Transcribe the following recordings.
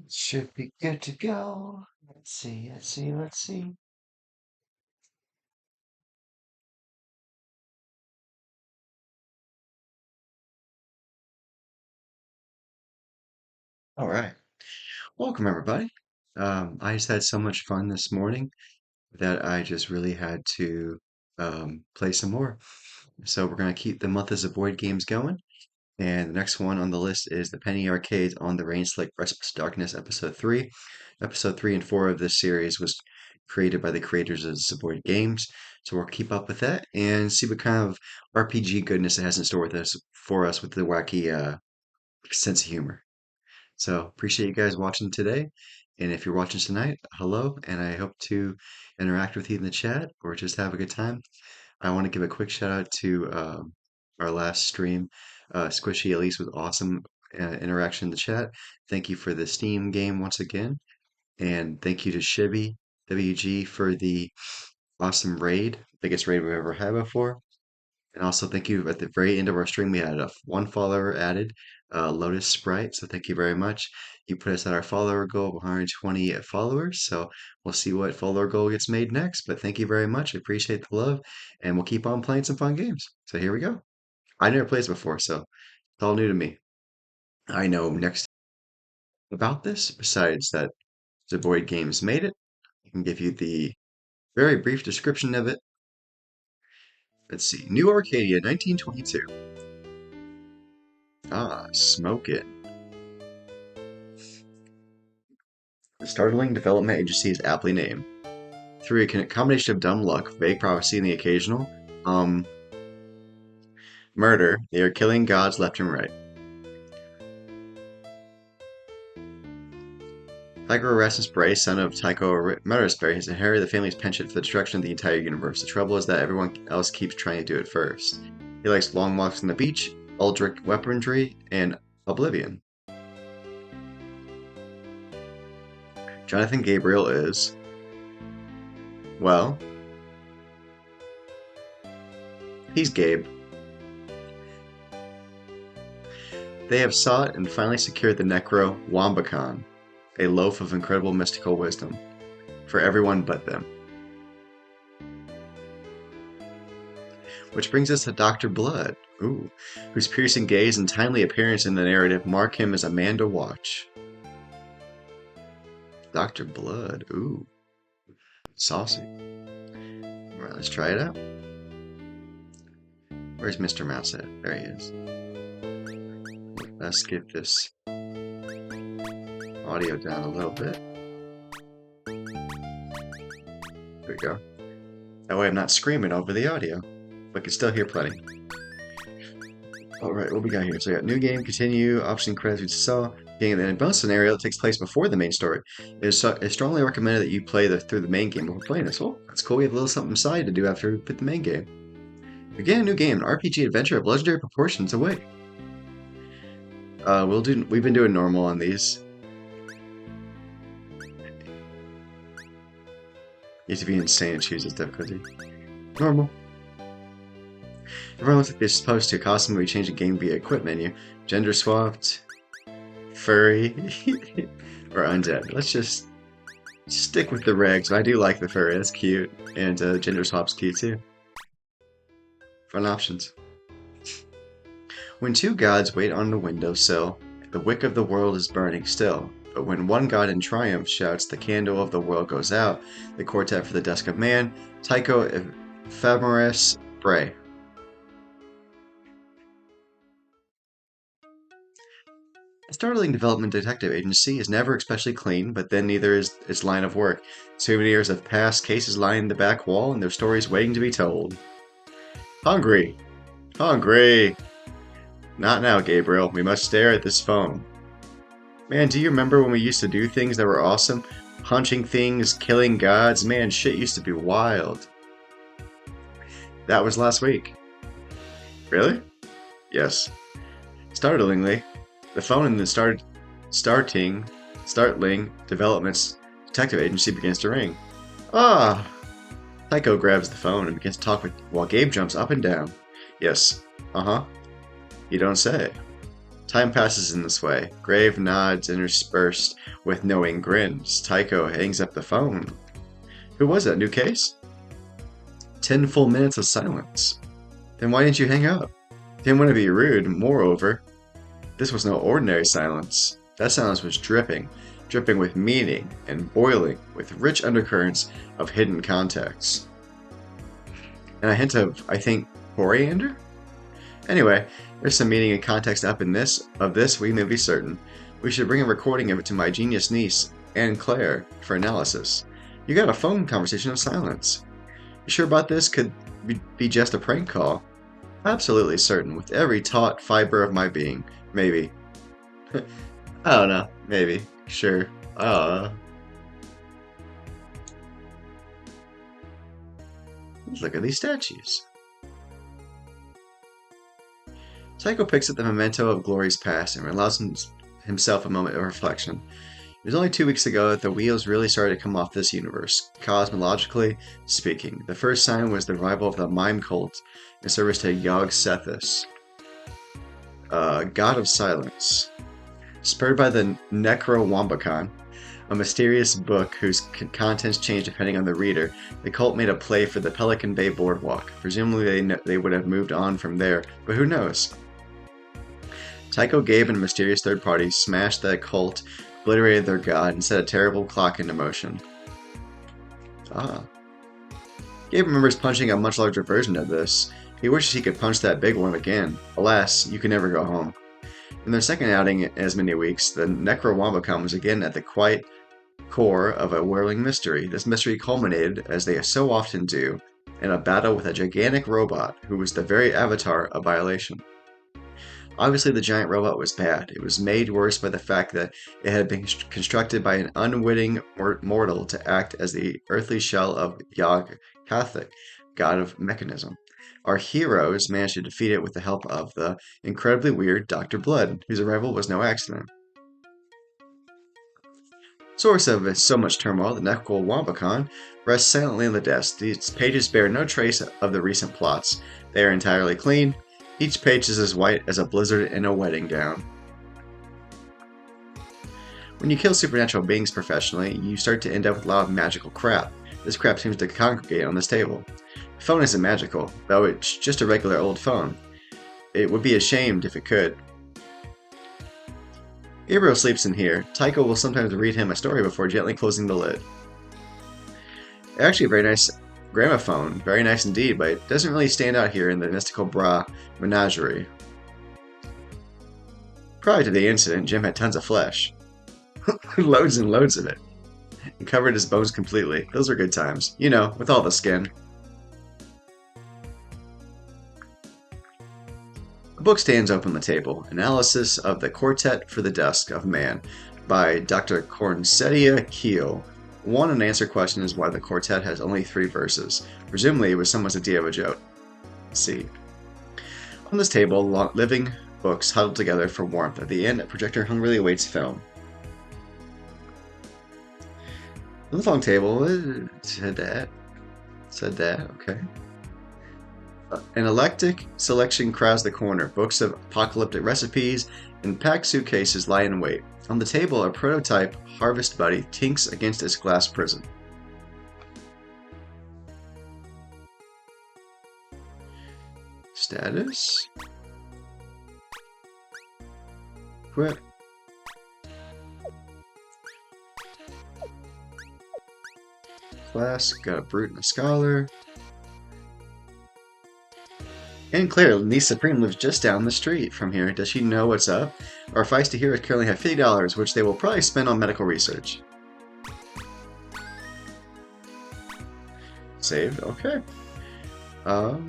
Should be good to go. Let's see. All right. Welcome, everybody. I just had so much fun this morning that I just really had to play some more. So we're going to keep the Months of Void games going. And the next one on the list is the Penny Arcade on the Rain Slick Precipice Darkness, Episode 3. Episode 3 and 4 of this series was created by the creators of the Void games. So we'll keep up with that and see what kind of RPG goodness it has in store with us for us with the wacky sense of humor. So appreciate you guys watching today. And if you're watching tonight, hello, and I hope to interact with you in the chat or just have a good time. I want to give a quick shout out to our last stream. Squishy Elise with awesome interaction in the chat. Thank you for the Steam game once again. And thank you to Shibby WG for the awesome raid, biggest raid we've ever had before. And also thank you at the very end of our stream, we had a one follower added, Lotus Sprite. So thank you very much. You put us at our follower goal of 120 followers. So we'll see what follower goal gets made next. But thank you very much. I appreciate the love. And we'll keep on playing some fun games. So here we go. I never played this before, so it's all new to me. I know next about this, besides that the Void Games made it. I can give you the very brief description of it. Let's see. New Arcadia, 1922. Ah, smoke it. The startling development agency is aptly named. Through a combination of dumb luck, vague prophecy, and the occasional, murder, they are killing gods left and right. Tycho Erasmus Bray, son of Tycho Erasmus Bray, has inherited the family's penchant for the destruction of the entire universe. The trouble is that everyone else keeps trying to do it first. He likes long walks on the beach, Aldrich weaponry, and oblivion. Jonathan Gabriel is, well, he's Gabe. They have sought and finally secured the Necro Wambacon, a loaf of incredible mystical wisdom, for everyone but them. Which brings us to Dr. Blood, whose piercing gaze and timely appearance in the narrative mark him as a man to watch. Dr. Blood, saucy. Alright, let's try it out. Where's Mr. Mouse at? There he is. Let's get this audio down a little bit. There we go. That way I'm not screaming over the audio, but can still hear plenty. Alright, what we got here? So we got new game, continue, option credits we saw. Getting in a bonus scenario that takes place before the main story. It's strongly recommended that you play through the main game before playing this. Well, that's cool. We have a little something side to do after we put the main game. Begin a new game, an RPG adventure of legendary proportions away. We've been doing normal on these. You have to be insane to choose this difficulty. Normal. Everyone looks like they're supposed to. Costume we change the game via equip menu. Gender swapped. Furry. Or undead. Let's just stick with the regs. I do like the furry. That's cute. And gender swap's cute too. Fun options. When two gods wait on the windowsill, the wick of the world is burning still. But when one god in triumph shouts, the candle of the world goes out, the quartet for the dusk of man, Tycho Ephemeris Bray. A startling development detective agency is never especially clean, but then neither is its line of work. Souvenirs of past cases line the back wall, and their stories waiting to be told. Hungry! Hungry! Not now, Gabriel. We must stare at this phone. Man, do you remember when we used to do things that were awesome? Punching things, killing gods. Man, shit used to be wild. That was last week. Really? Yes. Startlingly, the phone in the startling developments detective agency begins to ring. Ah! Tycho grabs the phone and begins to talk while Gabe jumps up and down. Yes. Uh-huh. You don't say. Time passes in this way. Grave nods interspersed with knowing grins. Tycho hangs up the phone. Who was that? New case? 10 full minutes of silence. Then why didn't you hang up? Didn't want to be rude. Moreover, this was no ordinary silence. That silence was dripping, dripping with meaning and boiling with rich undercurrents of hidden context. And a hint of, I think, coriander? Anyway, there's some meaning and context up in this. Of this, we may be certain. We should bring a recording of it to my genius niece, Anne Claire, for analysis. You got a phone conversation of silence. You sure about this could be just a prank call? Absolutely certain, with every taut fiber of my being. Maybe. I don't know. Maybe. Sure. I don't know. Look at these statues. Tycho picks up the memento of glory's past and allows himself a moment of reflection. It was only 2 weeks ago that the wheels really started to come off this universe, cosmologically speaking. The first sign was the arrival of the mime cult in service to Yog Sethis, god of silence. Spurred by the Necrowombacan, a mysterious book whose contents change depending on the reader, the cult made a play for the Pelican Bay Boardwalk. Presumably they would have moved on from there, but who knows? Tycho, Gabe, and a mysterious third party smashed that cult, obliterated their god, and set a terrible clock into motion. Ah. Gabe remembers punching a much larger version of this. He wishes he could punch that big one again. Alas, you can never go home. In their second outing in as many weeks, the Necrowombacan was again at the quiet core of a whirling mystery. This mystery culminated, as they so often do, in a battle with a gigantic robot who was the very avatar of violation. Obviously, the giant robot was bad. It was made worse by the fact that it had been constructed by an unwitting mortal to act as the earthly shell of Yog Sothoth, god of mechanism. Our heroes managed to defeat it with the help of the incredibly weird Dr. Blood, whose arrival was no accident. Source of so much turmoil, the Necrowombacan rests silently on the desk. These pages bear no trace of the recent plots. They are entirely clean. Each page is as white as a blizzard in a wedding gown. When you kill supernatural beings professionally, you start to end up with a lot of magical crap. This crap seems to congregate on this table. The phone isn't magical, though it's just a regular old phone. It would be ashamed if it could. Gabriel sleeps in here. Tycho will sometimes read him a story before gently closing the lid. Actually, a very nice gramophone. Very nice indeed, but it doesn't really stand out here in the mystical bra menagerie. Prior to the incident, Jim had tons of flesh. Loads and loads of it. And covered his bones completely. Those were good times. You know, with all the skin. A book stands open on the table. Analysis of the Quartet for the Dusk of Man by Dr. Cornsetia Keel. One unanswered question is why the quartet has only 3 verses. Presumably it was someone's idea of a joke. See. On this table, living books huddled together for warmth. At the end, a projector hungrily awaits film. On the long table, said that, okay. An eclectic selection crowds the corner. Books of apocalyptic recipes and packed suitcases lie in wait. On the table, a prototype Harvest Buddy tinks against its glass prison. Status? Quit. Class, got a brute and a scholar. And Claire, niece Supreme, lives just down the street from here. Does she know what's up? Our feisty heroes currently have $50, which they will probably spend on medical research. Saved, okay. While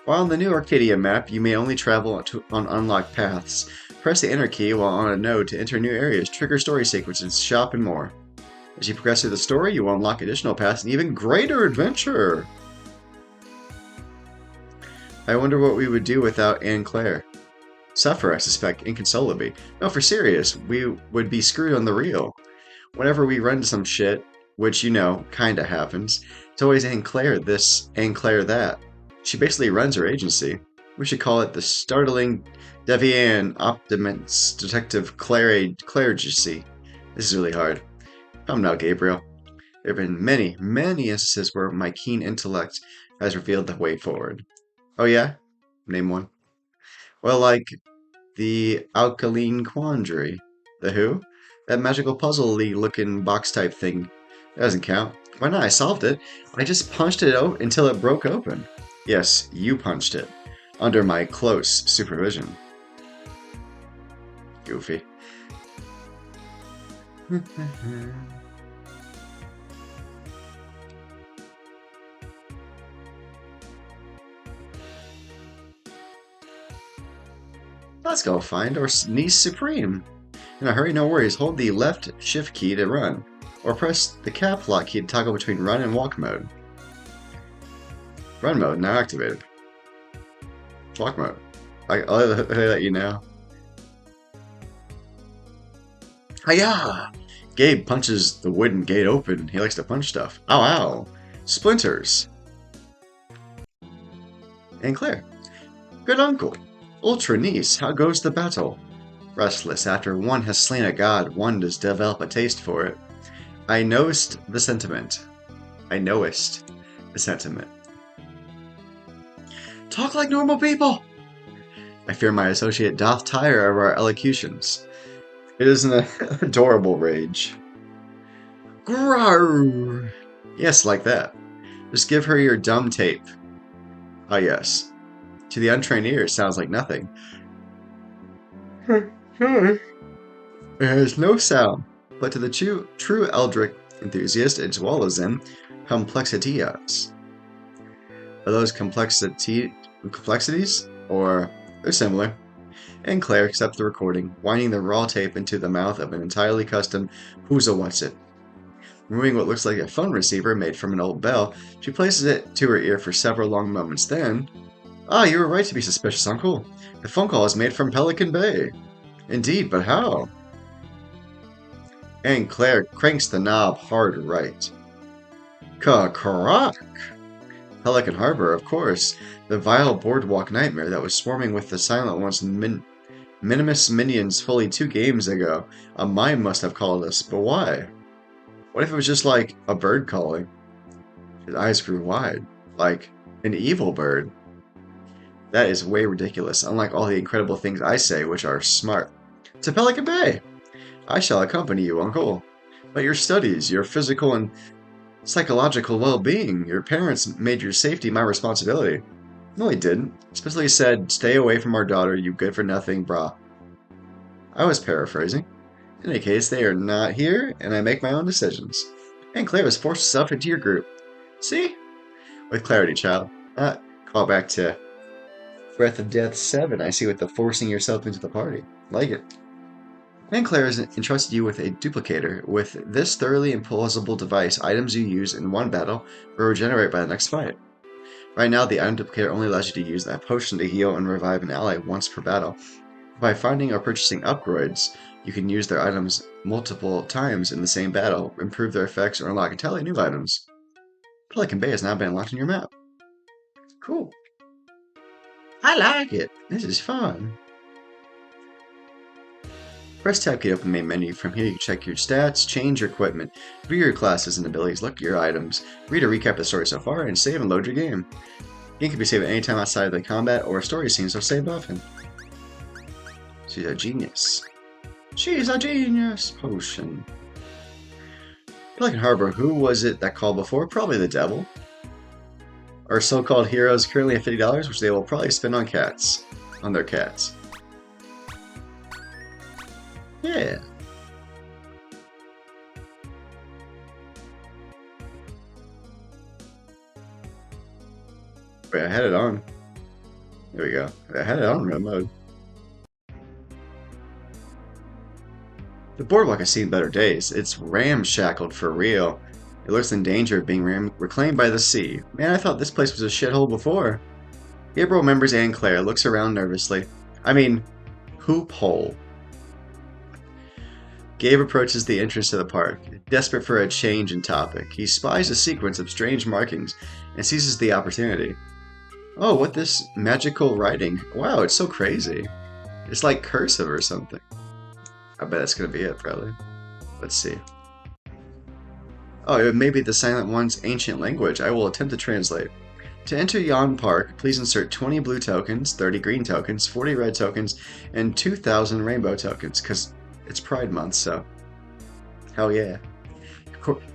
on the new Arcadia map, you may only travel on unlocked paths. Press the enter key while on a node to enter new areas, trigger story sequences, shop, and more. As you progress through the story, you will unlock additional paths and even greater adventure! I wonder what we would do without Anne Claire. Suffer, I suspect, inconsolably. No, for serious, we would be screwed on the real. Whenever we run some shit, which, you know, kinda happens, it's always Anne Claire this, Anne Claire that. She basically runs her agency. We should call it the Startling Devian Optiments Detective Clergy. This is really hard. Come now, Gabriel. There have been many, many instances where my keen intellect has revealed the way forward. Oh yeah? Name one. Well, like the Alkaline Quandary. The who? That magical puzzle-y looking box type thing. That doesn't count. Why not? I solved it. I just punched it out until it broke open. Yes, you punched it. Under my close supervision. Goofy. Let's go find our niece Supreme. In a hurry, no worries. Hold the left shift key to run, or press the cap lock key to toggle between run and walk mode. Run mode now activated. Walk mode. I'll let you know. Hiya! Gabe punches the wooden gate open. He likes to punch stuff. Ow, ow. Splinters. And Claire. Good uncle. Ultra niece, how goes the battle? Restless. After one has slain a god, one does develop a taste for it. I knowest the sentiment. Talk like normal people! I fear my associate doth tire of our elocutions. It is an adorable rage. Grrr! Yes, like that. Just give her your dumb tape. Ah, yes. To the untrained ear, it sounds like nothing. It has no sound, but to the true Eldritch enthusiast, it swallows in complexities. Are those complexities? Or they're similar. And Claire accepts the recording, winding the raw tape into the mouth of an entirely custom Who's a What's It. Removing what looks like a phone receiver made from an old bell, she places it to her ear for several long moments. Then, you were right to be suspicious, Uncle. The phone call is made from Pelican Bay. Indeed, but how? And Claire cranks the knob hard right. Ka-crack! Pelican Harbor, of course. The vile boardwalk nightmare that was swarming with the Silent One's minimus minions fully 2 games ago. A mime must have called us, but why? What if it was just like a bird calling? His eyes grew wide, like an evil bird. That is way ridiculous, unlike all the incredible things I say, which are smart. To Pelican Bay! I shall accompany you, Uncle. But your studies, your physical and psychological well-being, your parents made your safety my responsibility. No, he didn't. Specifically said, stay away from our daughter, you good-for-nothing brah. I was paraphrasing. In any case, they are not here, and I make my own decisions. And Claire has forced herself into your group. See? With clarity, child. Call back to Breath of Death 7, I see, with the forcing yourself into the party. Like it. And Claire has entrusted you with a duplicator. With this thoroughly implausible device, items you use in one battle will regenerate by the next fight. Right now, the item duplicator only allows you to use that potion to heal and revive an ally once per battle. By finding or purchasing upgrades, you can use their items multiple times in the same battle, improve their effects, or unlock entirely new items. Pelican Bay has now been unlocked on your map. Cool. I like it. This is fun. Press tab key to open the main menu. From here you can check your stats, change your equipment, view your classes and abilities, look at your items, read a recap of the story so far, and save and load your game. The game can be saved at any time outside of the combat or story scene, so save often. She's a genius. She's a genius! Potion. Pelican Harbor, who was it that called before? Probably the devil. Our so-called heroes currently have $50, which they will probably spend on cats. On their cats. Yeah. Wait, I had it on. There we go. I had it on real mode. The boardwalk has seen better days. It's ramshackled for real. It looks in danger of being reclaimed by the sea. Man, I thought this place was a shithole before. Gabriel remembers Anne Claire, looks around nervously. I mean, hoop hole. Gabe approaches the entrance to the park, desperate for a change in topic. He spies a sequence of strange markings and seizes the opportunity. Oh, what this magical writing? Wow, it's so crazy. It's like cursive or something. I bet that's gonna be it, probably. Let's see. Oh, it may be the Silent One's ancient language. I will attempt to translate. To enter Yon Park, please insert 20 blue tokens, 30 green tokens, 40 red tokens, and 2,000 rainbow tokens, because it's Pride Month, so hell yeah.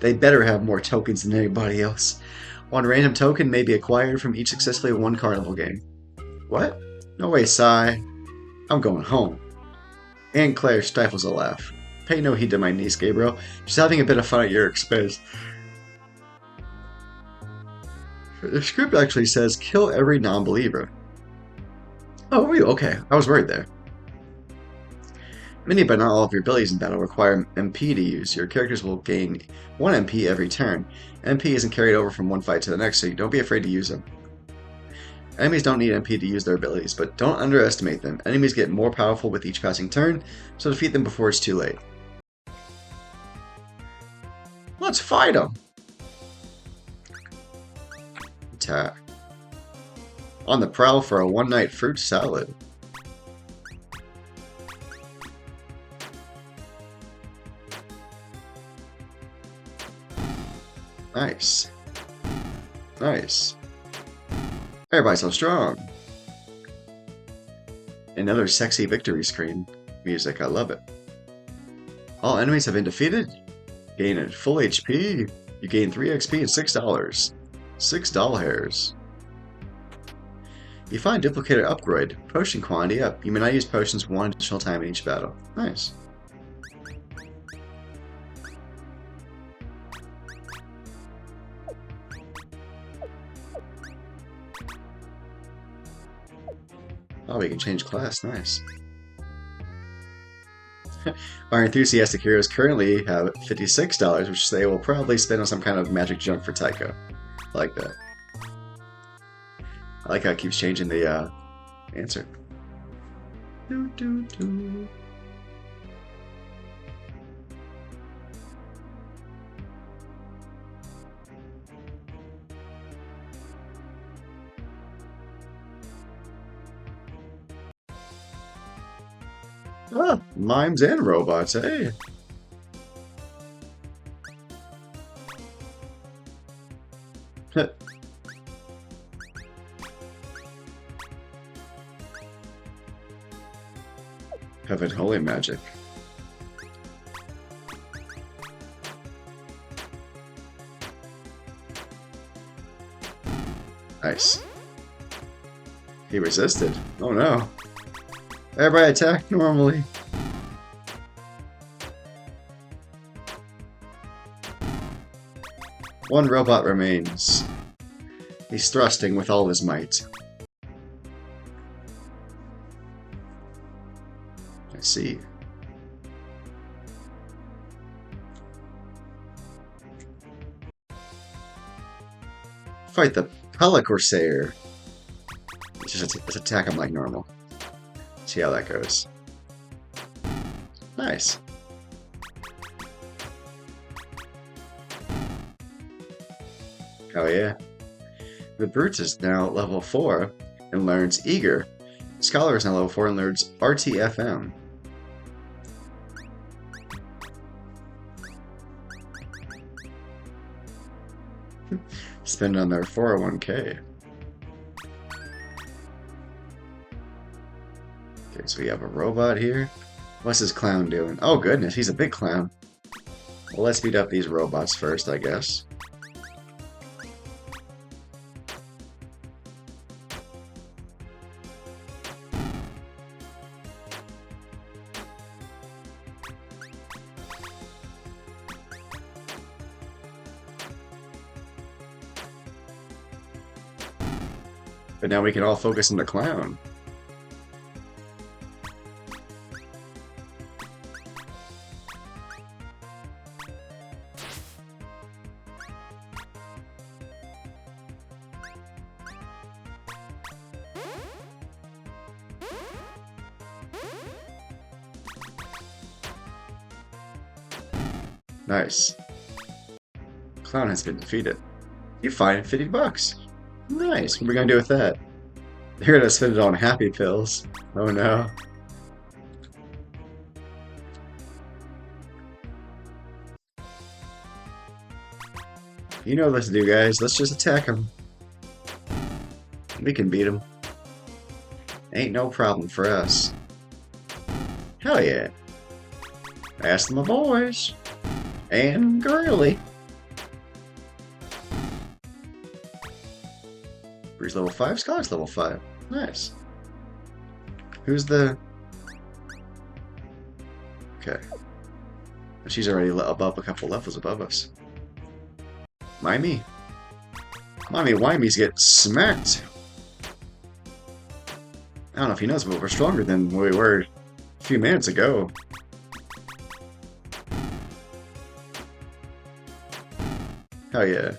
They better have more tokens than anybody else. One random token may be acquired from each successfully won carnival game. What? No way, Sai. I'm going home. Aunt Claire stifles a laugh. Pay no heed to my niece, Gabriel. She's having a bit of fun at your expense. The script actually says kill every non-believer. Oh, were you? Okay, I was worried there. Many but not all of your abilities in battle require MP to use. Your characters will gain 1 MP every turn. MP isn't carried over from one fight to the next, so don't be afraid to use them. Enemies don't need MP to use their abilities, but don't underestimate them. Enemies get more powerful with each passing turn, so defeat them before it's too late. Let's fight them! Attack. On the prowl for a one-night fruit salad. Nice. Nice. Everybody's so strong. Another sexy victory screen music. I love it. All enemies have been defeated. Gain a full HP. You gain 3 XP and $6. 6 doll hairs. You find duplicated upgrade. Potion quantity up. You may not use potions one additional time in each battle. Nice. Oh, we can change class. Nice. Our enthusiastic heroes currently have $56, which they will probably spend on some kind of magic junk for Tycho. I like that. I like how it keeps changing the answer. Doo, doo, doo. Ah, mimes and robots, hey! Heaven holy magic. Nice. He resisted. Oh no. Everybody attack normally. One robot remains. He's thrusting with all his might. I see. Fight the Pelicorsair. Let's attack him like normal. See how that goes. Nice. Oh yeah. The Brute is now level 4 and learns Eager. Scholar is now level 4 and learns RTFM. Spend on their 401k. Okay, so we have a robot here. What's this clown doing? Oh goodness, he's a big clown. Well, let's beat up these robots first, I guess. But now we can all focus on the clown. Nice. Clown has been defeated. You find $50. Nice. What are we gonna do with that? They're gonna spend it on happy pills. Oh no. You know what to do, guys. Let's just attack them. We can beat them. Ain't no problem for us. Hell yeah. Ask my boys. And girly. Breeze level 5, Scott's level 5. Nice. Who's the... Okay. She's already above a couple levels above us. Mimey. Mommy Wimeys get smacked. I don't know if he knows, but we're stronger than we were a few minutes ago. Hell yeah.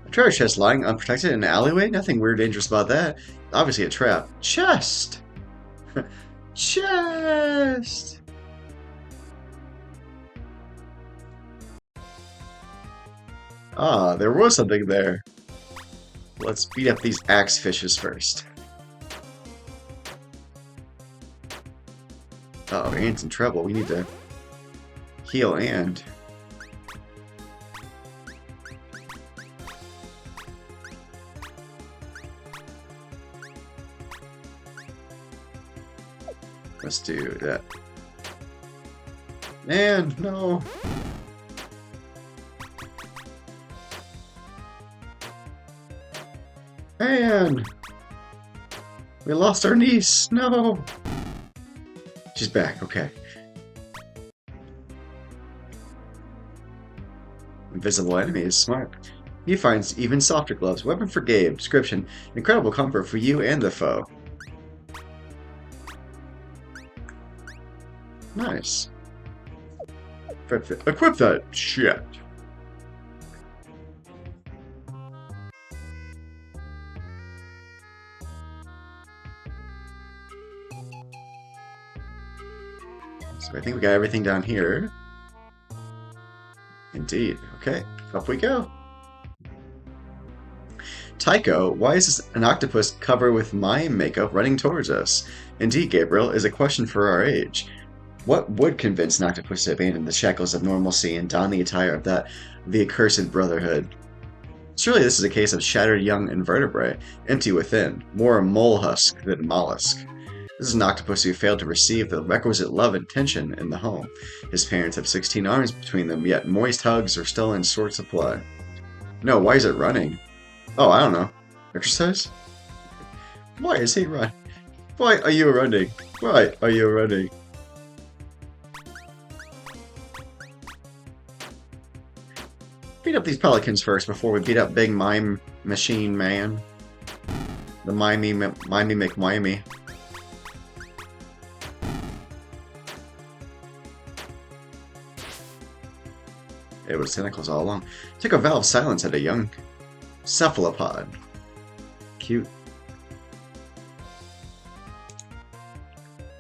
A treasure chest lying unprotected in an alleyway? Nothing weird or dangerous about that. Obviously a trap. Chest! Chest! Ah, there was something there. Let's beat up these axe fishes first. Uh oh, Anne's in trouble. We need to heal Anne. Let's do that. Anne, no. Anne! We lost our niece! No! She's back, okay. Invisible enemy is smart. He finds even softer gloves. Weapon for Gabe. Description. Incredible comfort for you and the foe. Nice. Equip that shit. So I think we got everything down here. Indeed. Okay, up we go. Tycho, why is this an octopus covered with mime makeup running towards us? Indeed, Gabriel, is a question for our age. What would convince an octopus to abandon the shackles of normalcy and don the attire of the accursed brotherhood? Surely this is a case of shattered young invertebrate, empty within, more mole husk than mollusk. This is an octopus who failed to receive the requisite love and attention in the home. His parents have 16 arms between them, yet moist hugs are still in short supply. No, why is it running? Oh, I don't know. Exercise? Why is he running? Why are you running? Why are you running? Beat up these pelicans first before we beat up Big Mime Machine Man. The Mimey McMimey. It was tentacles all along. Took a vow of silence at a young cephalopod. Cute.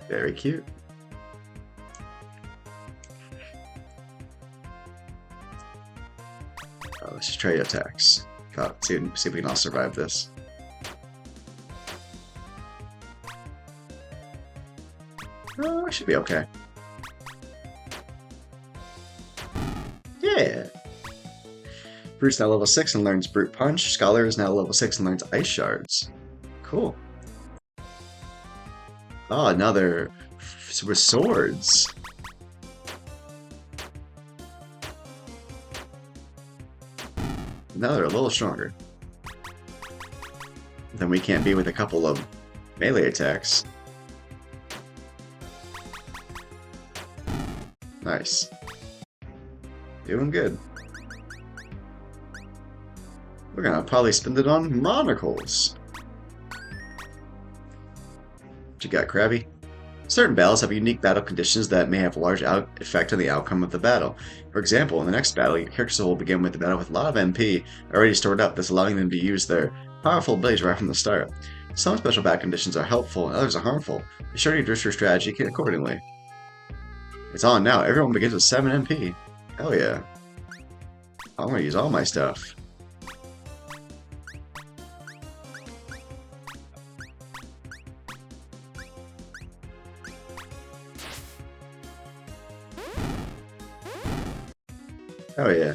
Very cute. Let's just try attacks. See if we can all survive this. Oh, I should be okay. Yeah! Brute's now level 6 and learns Brute Punch. Scholar is now level 6 and learns Ice Shards. Cool. Oh, another with swords. Now they're a little stronger. Then we can't be with a couple of melee attacks. Nice. Doing good. We're gonna probably spend it on monocles. What you got, Krabby? Certain battles have unique battle conditions that may have a large effect on the outcome of the battle. For example, in the next battle, your characters will begin with the battle with a lot of MP already stored up, thus allowing them to use their powerful abilities right from the start. Some special battle conditions are helpful and others are harmful. Be sure to adjust your strategy accordingly. It's on now. Everyone begins with 7 MP. Hell yeah. I'm gonna use all my stuff. Oh yeah.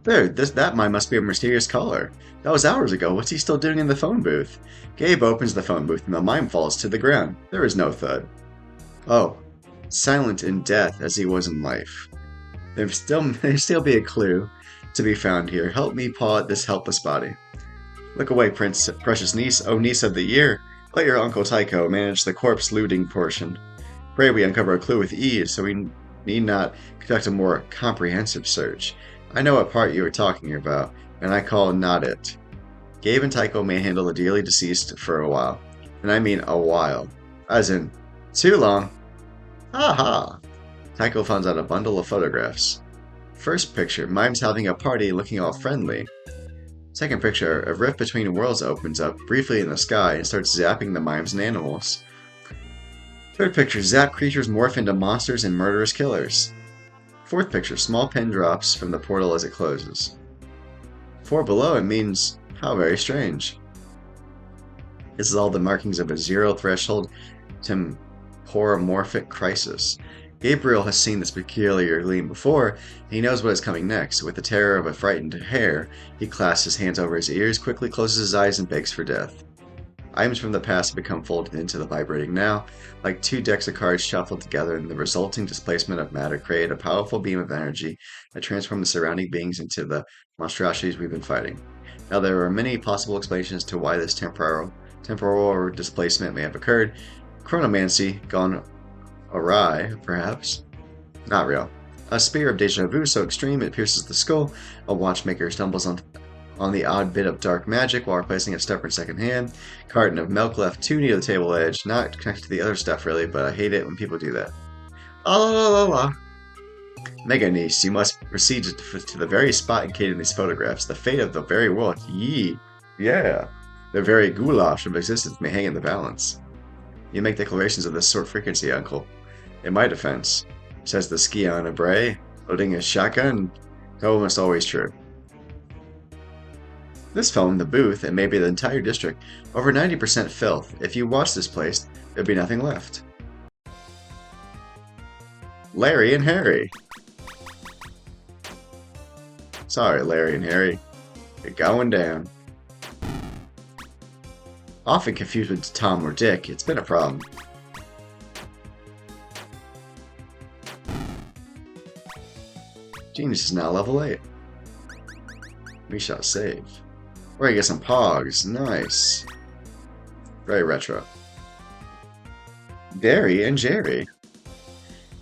Dude, that mine must be a mysterious caller. That was hours ago. What's he still doing in the phone booth? Gabe opens the phone booth and the mime falls to the ground. There is no thud. Oh, silent in death as he was in life. There still be a clue to be found here. Help me paw at this helpless body. Look away, precious niece, oh niece of the year. Let your Uncle Tycho manage the corpse looting portion. Pray we uncover a clue with ease, so we need not conduct a more comprehensive search. I know what part you are talking about, and I call not it. Gabe and Tycho may handle the dearly deceased for a while. And I mean a while. As in, too long. Aha! Tycho finds out a bundle of photographs. First picture, mimes having a party looking all friendly. Second picture, a rift between worlds opens up briefly in the sky and starts zapping the mimes and animals. Third picture, zap creatures morph into monsters and murderous killers. Fourth picture, small pin drops from the portal as it closes. 4 below, it means, how very strange. This is all the markings of a zero threshold temporomorphic crisis. Gabriel has seen this peculiar gleam before, and he knows what is coming next. With the terror of a frightened hare, he clasps his hands over his ears, quickly closes his eyes, and begs for death. Items from the past have become folded into the vibrating now, like 2 decks of cards shuffled together, and the resulting displacement of matter create a powerful beam of energy that transforms the surrounding beings into the monstrosities we've been fighting. Now, there are many possible explanations to why this temporal displacement may have occurred. Chronomancy gone awry, perhaps. Not real. A spear of deja vu so extreme it pierces the skull. A watchmaker stumbles on the odd bit of dark magic while replacing a stubborn second hand. Carton of milk left too near the table edge. Not connected to the other stuff really, but I hate it when people do that. La la la la. Mega niece, you must proceed to the very spot indicated in these photographs. The fate of the very world, yee. Yeah. The very goulash of existence may hang in the balance. You make declarations of this sort frequency, uncle. In my defense, says the Skion of Bray, loading his shotgun, almost always true. This film, the booth, and maybe the entire district, over 90% filth. If you watch this place, there'd be nothing left. Larry and Harry. Sorry, Larry and Harry. You're going down. Often confused with Tom or Dick, it's been a problem. Genius is now level 8. We shall save. We're gonna get some pogs. Nice. Very retro. Barry and Jerry.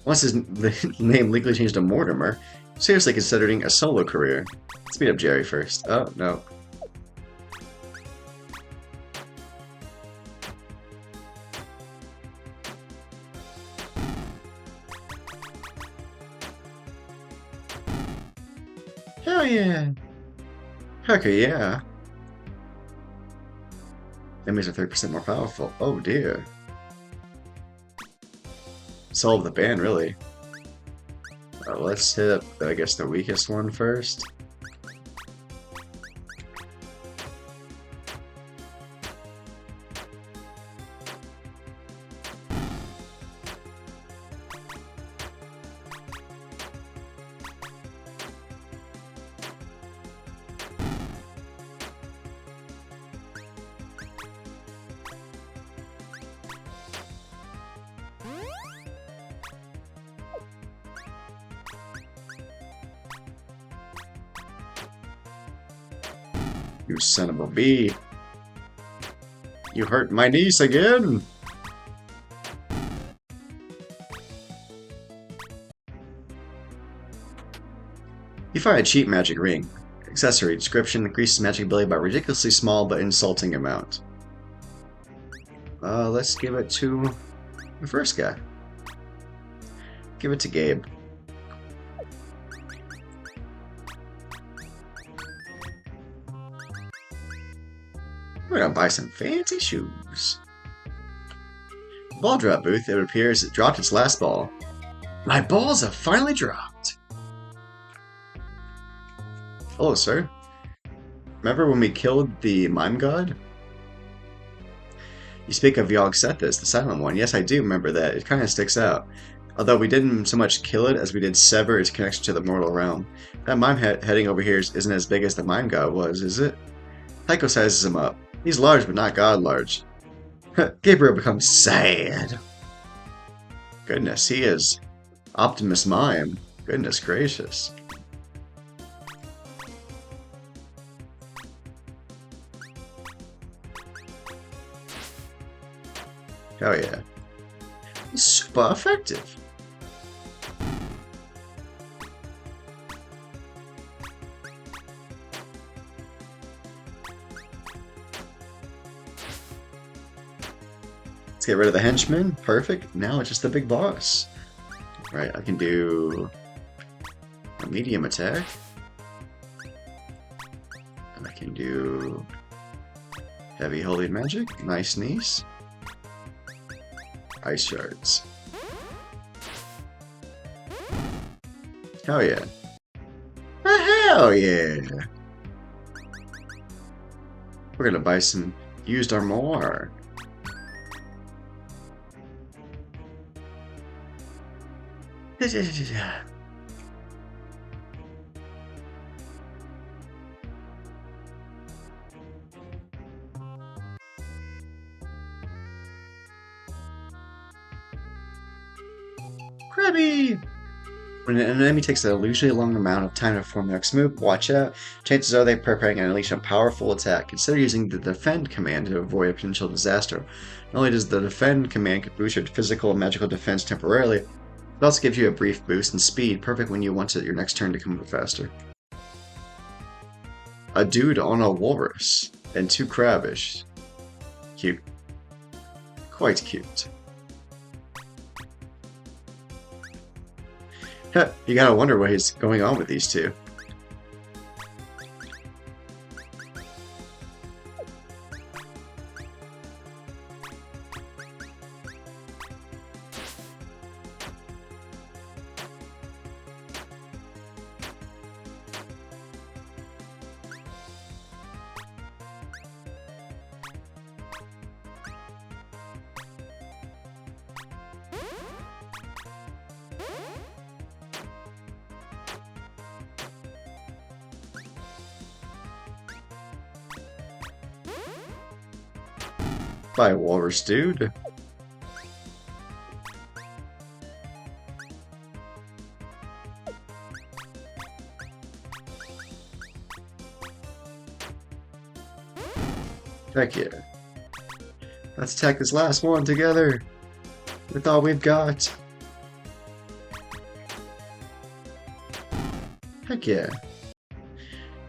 Once his name legally changed to Mortimer, seriously considering a solo career. Let's meet up Jerry first. Oh, no. Hell yeah. Heck yeah. Enemies are 30% more powerful. Oh dear. Soul of the band, really. Let's hit up, I guess, the weakest one first. You son of a bee. You hurt my niece again. You find a cheap magic ring. Accessory description increases magic ability by a ridiculously small but insulting amount. Let's give it to the first guy. Give it to Gabe. We're gonna buy some fancy shoes. Ball drop booth, it appears it dropped its last ball. My balls have finally dropped. Hello, sir. Remember when we killed the mime god? You speak of Yogg-Sethis, the silent one. Yes, I do remember that. It kind of sticks out. Although we didn't so much kill it as we did sever its connection to the mortal realm. That mime heading over here isn't as big as the mime god was, is it? Tycho sizes him up. He's large, but not god large. Gabriel becomes sad. Goodness, he is Optimus Mime. Goodness gracious. Oh yeah. He's super effective. Let's get rid of the henchman. Perfect. Now it's just the big boss. Right, I can do a medium attack. And I can do heavy holy magic. Nice knees. Ice shards. Hell yeah. Hell yeah! We're gonna buy some used armor. Krabby! When an enemy takes an unusually long amount of time to perform their next move, watch out. Chances are they're preparing to unleash a powerful attack. Consider using the defend command to avoid a potential disaster. Not only does the defend command boost your physical and magical defense temporarily, it also gives you a brief boost in speed, perfect when you want your next turn to come faster. A dude on a walrus and two crabbish. Cute. Quite cute. You gotta wonder what is going on with these two. By walrus dude. Heck yeah. Let's attack this last one together with all we've got. Heck yeah.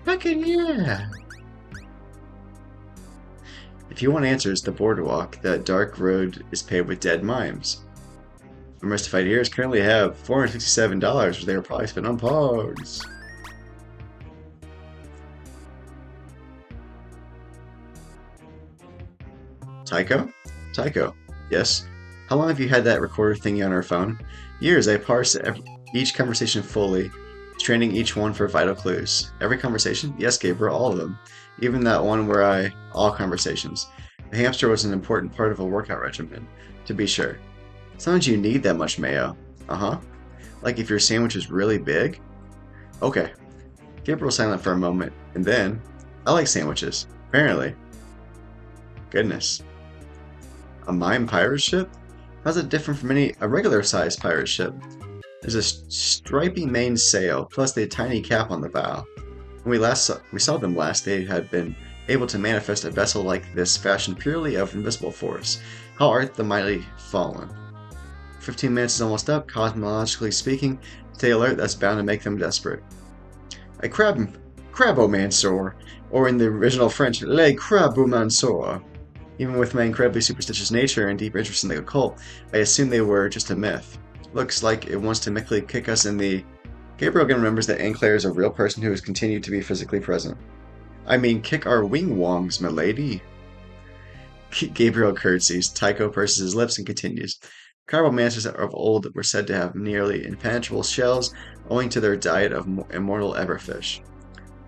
Heck yeah. If you want answers, the boardwalk, that dark road is paved with dead mimes. Our mystified ears currently have $467, which they were probably spent on pogs. Tycho? Tycho. Yes. How long have you had that recorder thingy on our phone? Years. I parsed each conversation fully, training each one for vital clues. Every conversation? Yes, Gabriel, all of them. Even that one where all conversations. The hamster was an important part of a workout regimen, to be sure. Sometimes you need that much mayo. Uh-huh. Like if your sandwich is really big? Okay. Gabriel was silent for a moment, and then, I like sandwiches, apparently. Goodness. A mime pirate ship? How's it different from a regular-sized pirate ship? There's a stripy main sail, plus the tiny cap on the bow. When we saw them last, they had been able to manifest a vessel like this fashioned purely of invisible force. How art the mighty fallen? 15 minutes is almost up, cosmologically speaking. Stay alert, that's bound to make them desperate. A crabomancer, or in the original French, le crabomancer. Even with my incredibly superstitious nature and deep interest in the occult, I assumed they were just a myth. Looks like it wants to mythically kick us in the... Gabriel again remembers that Enclair is a real person who has continued to be physically present. I mean, kick our wing-wongs, milady. Gabriel curtsies, Tycho purses his lips and continues. Carbomancers of old were said to have nearly impenetrable shells owing to their diet of immortal everfish.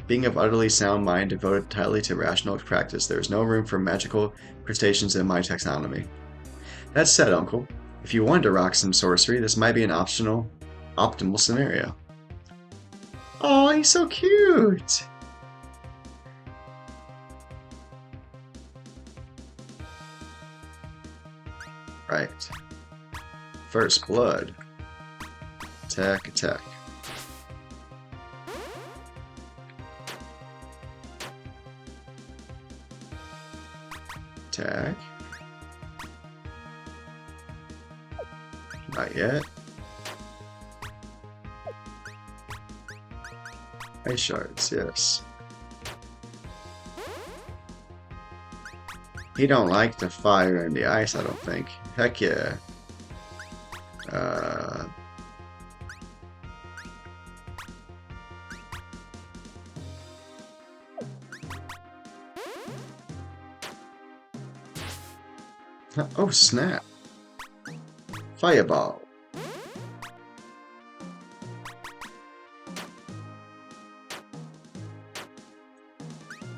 Being of utterly sound mind devoted entirely to rational practice, there is no room for magical crustaceans in my taxonomy. That said, Uncle, if you wanted to rock some sorcery, this might be an optimal scenario. Oh, he's so cute! Right. First blood. Attack, attack. Attack. Not yet. Ice shards, yes. He don't like the fire and the ice, I don't think. Heck yeah. Oh, snap. Fireball.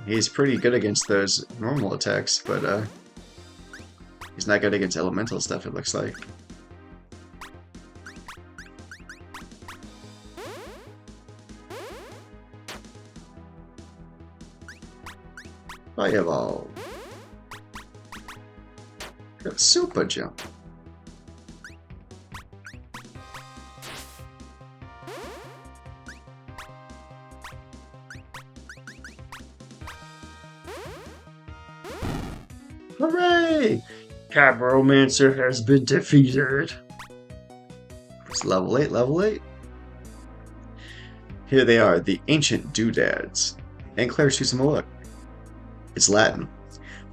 He's pretty good against those normal attacks, but he's not good against elemental stuff, it looks like. Fireball. Super jump. Hooray! Cabromancer has been defeated. It's level 8, level 8. Here they are, the ancient doodads. And Claire shoots them a look. It's Latin.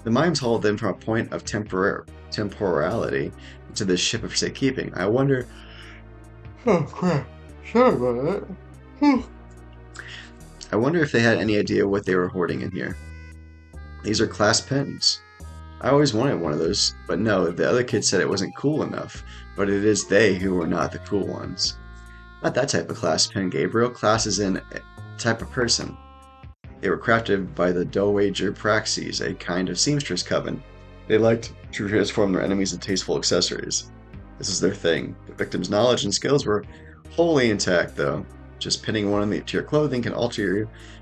The mimes hauled them from a point of temporality to this ship of safekeeping. I wonder... Oh crap. Sorry about that. I wonder if they had any idea what they were hoarding in here. These are class pens. I always wanted one of those, but no, the other kids said it wasn't cool enough, but it is they who were not the cool ones. Not that type of class pen, Gabriel. Class is in a type of person. They were crafted by the Dowager Praxis, a kind of seamstress coven. They liked to transform their enemies into tasteful accessories. This is their thing. The victim's knowledge and skills were wholly intact, though. Just pinning one to your clothing can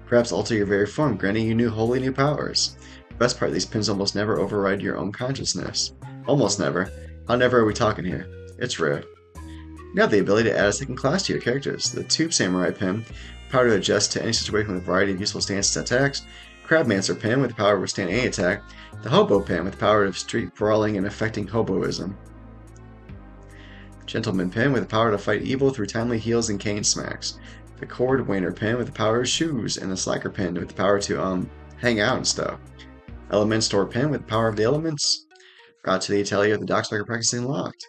perhaps alter your very form, granting you wholly new powers. The best part, these pins almost never override your own consciousness. Almost never. How never are we talking here? It's rare. You have the ability to add a second class to your characters. The Tube Samurai pin, power to adjust to any situation with a variety of useful stances and attacks. Crabmancer pin with the power to withstand any attack. The Hobo pin with the power of street brawling and affecting hoboism. Gentleman pin with the power to fight evil through timely heals and cane smacks. The Cord Wainer pin with the power of shoes, and the Slacker pin with the power to hang out and stuff. Element Store pin with the power of the elements. Route to the atelier of the Docksmaker practicing locked.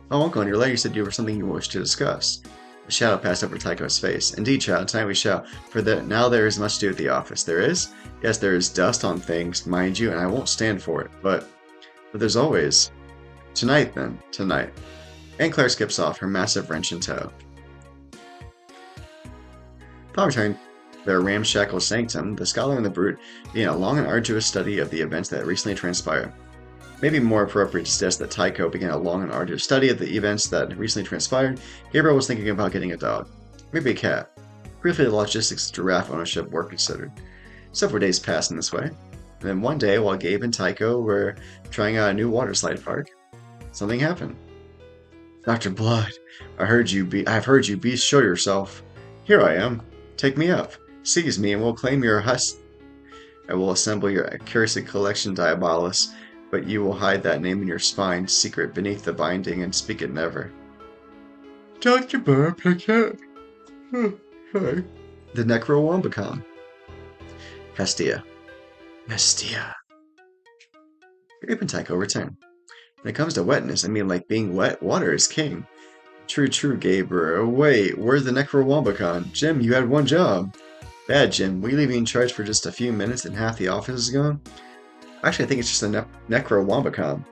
Oh, Uncle, in your letter you said you were something you wished to discuss. A shadow passed over Tycho's face. Indeed, child, tonight we shall, for now there is much to do at the office. There is? Yes, there is dust on things, mind you, and I won't stand for it, but there's always... Tonight, then. Tonight. And Claire skips off, her massive wrench in tow. Upon returning their ramshackle sanctum, the scholar and the brute began a long and arduous study of the events that recently transpired. Maybe more appropriate to suggest that Tycho began a long and arduous study of the events that recently transpired. Gabriel was thinking about getting a dog. Maybe a cat. Briefly, the logistics of giraffe ownership were considered. Several days passed in this way. And then one day, while Gabe and Tycho were trying out a new water slide park, something happened. Dr. Blood, I've heard you beast show yourself. Here I am. Take me up. Seize me and we'll claim your husk. I will assemble your accursed collection, Diabolus, but you will hide that name in your spine, secret beneath the binding, and speak it never. Dr. Burp, I can't. Sorry. The Necrowombicon. Hestia. Hestia. Gabe and Tycho return. When it comes to wetness, I mean like being wet, water is king. True, Gabe. Wait, where's the Necrowombicon? Jim, you had one job. Bad, Jim. We leave you in charge for just a few minutes and half the office is gone? Actually, I think it's just a Necrowombicon.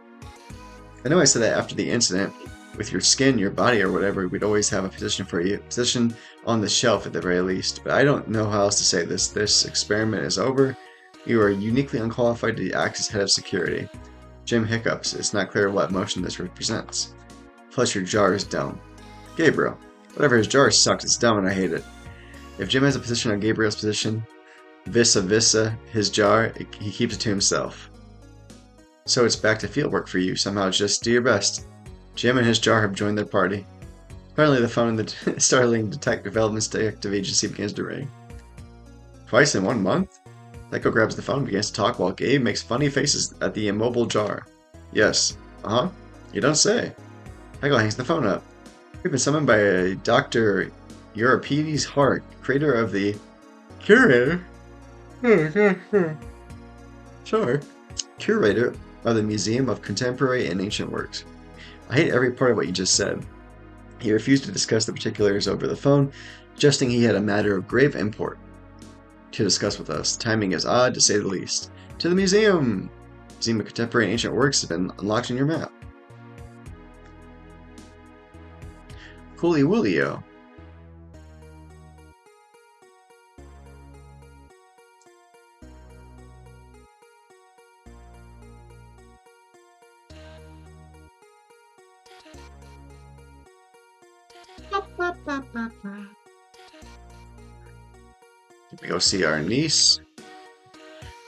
I know I said that after the incident with your skin, your body, or whatever, we'd always have a position for you. Position on the shelf at the very least. But I don't know how else to say this. This experiment is over. You are uniquely unqualified to act as head of security. Jim hiccups. It's not clear what emotion this represents. Plus your jar is dumb. Gabriel. Whatever, his jar sucks. It's dumb and I hate it. If Jim has a position on Gabriel's position, vis a vis his jar, he keeps it to himself. So it's back to fieldwork for you. Somehow just do your best. Jim and his jar have joined their party. Apparently the phone in the startling development detective agency begins to ring. Twice in 1 month? Echo grabs the phone and begins to talk while Gabe makes funny faces at the immobile jar. Yes. Uh-huh. You don't say. Echo hangs the phone up. We've been summoned by Dr. Euripides Hart, creator of the... Curator? Sure. Curator of the Museum of Contemporary and Ancient Works. I hate every part of what you just said. He refused to discuss the particulars over the phone, suggesting he had a matter of grave import to discuss with us. Timing is odd, to say the least. To the museum! Museum of Contemporary and Ancient Works has been unlocked on your map. Cooley Woolio. We go see our niece.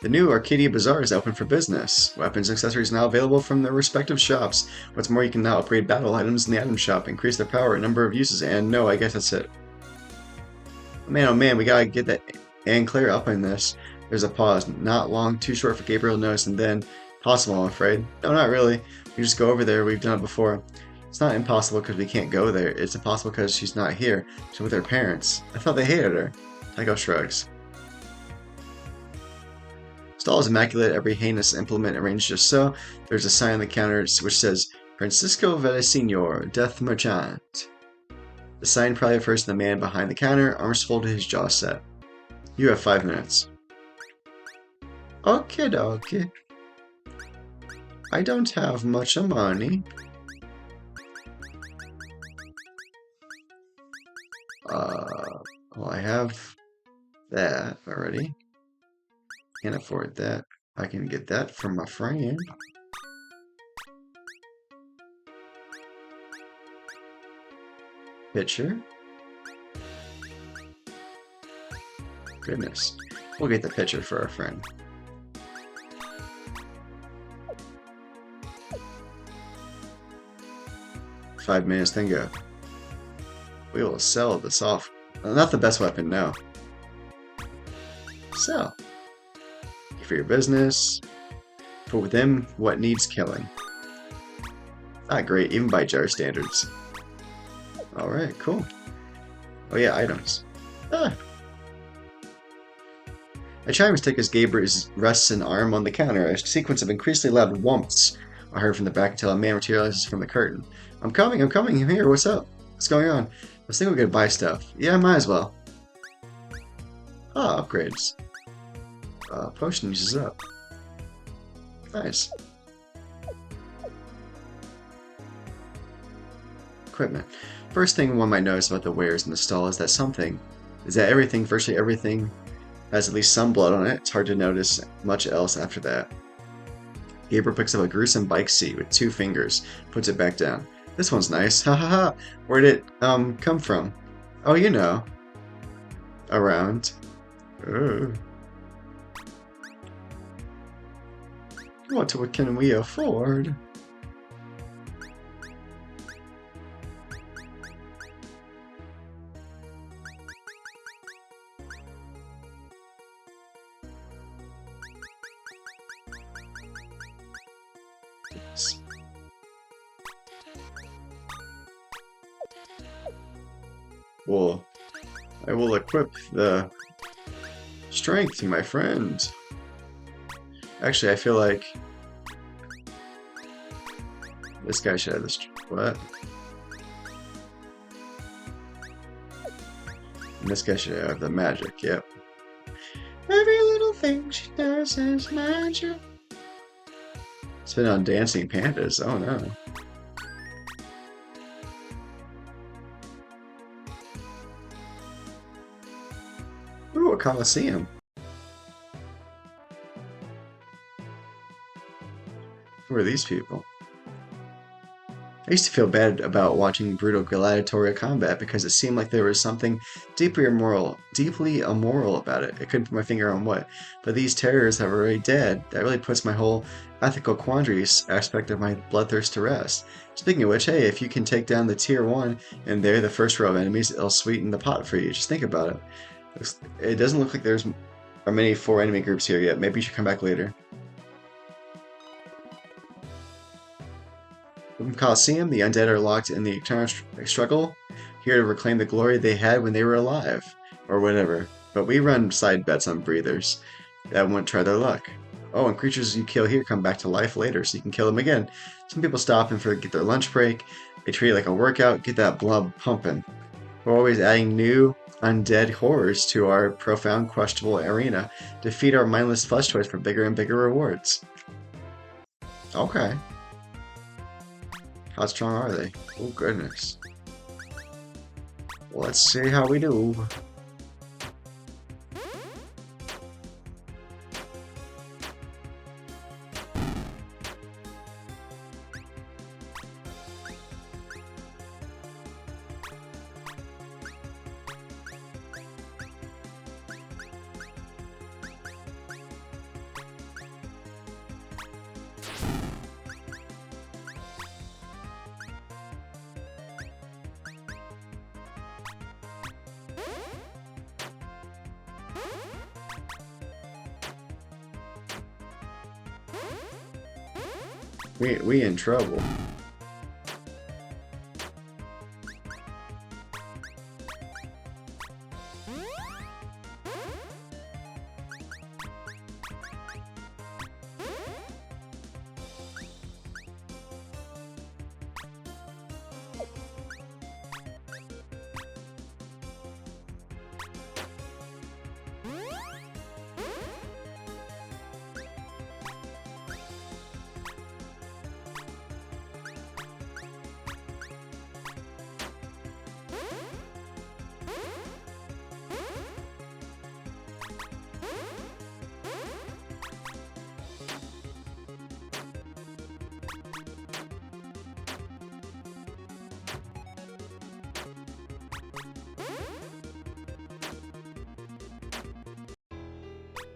The new Arcadia Bazaar is open for business. Weapons and accessories now available from their respective shops. What's more, you can now upgrade battle items in the item shop, increase their power and number of uses, and no, I guess that's it. Oh man, we gotta get that Anne Claire up in this. There's a pause. Not long, too short for Gabriel to notice, and then possible, I'm afraid. No, not really. We just go over there. We've done it before. It's not impossible because we can't go there. It's impossible because she's not here. She's with her parents. I thought they hated her. Tycho shrugs. Stall is immaculate, every heinous implement arranged just so. There's a sign on the counter which says, Francisco Villaseñor, Death Merchant. The sign probably refers to the man behind the counter, arms folded, his jaw set. You have 5 minutes. Okay, dokie. I don't have much money. Well, I have that already. Can't afford that. I can get that from my friend. Picture. Goodness. We'll get the picture for our friend. Five minutes, then go. We will sell this off. Not the best weapon, no. Sell. For your business. For them, what needs killing. Not great, even by jar standards. Alright, cool. Oh yeah, items. Ah. A chime is thick as Gabriel rests an arm on the counter. A sequence of increasingly loud whumps are heard from the back until a man materializes from the curtain. I'm coming, I'm here, what's up? What's going on? I was thinking we could buy stuff. Yeah, might as well. Ah, upgrades. Potion uses up. Nice. Equipment. First thing one might notice about the wares in the stall is that everything, virtually everything, has at least some blood on it. It's hard to notice much else after that. Gabriel picks up a gruesome bike seat with 2 fingers, puts it back down. This one's nice. Ha ha ha. Where'd it, come from? Oh, you know. Around. Ooh. What can we afford? Well, I will equip the strength to my friend. Actually, I feel like this guy should have this. What? And this guy should have the magic, yep. Every little thing she does is magic. Spin on dancing pandas. Oh no. Ooh, a coliseum. Who are these people? I used to feel bad about watching brutal gladiatorial combat because it seemed like there was something deeply immoral about it. I couldn't put my finger on what, but these terrors have already dead. That really puts my whole ethical quandaries aspect of my bloodthirst to rest. Speaking of which, hey, if you can take down the tier 1 and they're the first row of enemies, it'll sweeten the pot for you. Just think about it. It doesn't look like there's many 4 enemy groups here yet. Maybe you should come back later. From Coliseum, the undead are locked in the eternal struggle, here to reclaim the glory they had when they were alive, or whatever. But we run side bets on breathers that won't try their luck. Oh, and creatures you kill here come back to life later, so you can kill them again. Some people stop and get their lunch break. They treat it like a workout, get that blood pumping. We're always adding new undead horrors to our profound, questionable arena to feed our mindless flesh toys for bigger and bigger rewards. Okay. How strong are they? Oh goodness. Let's see how we do. We in trouble.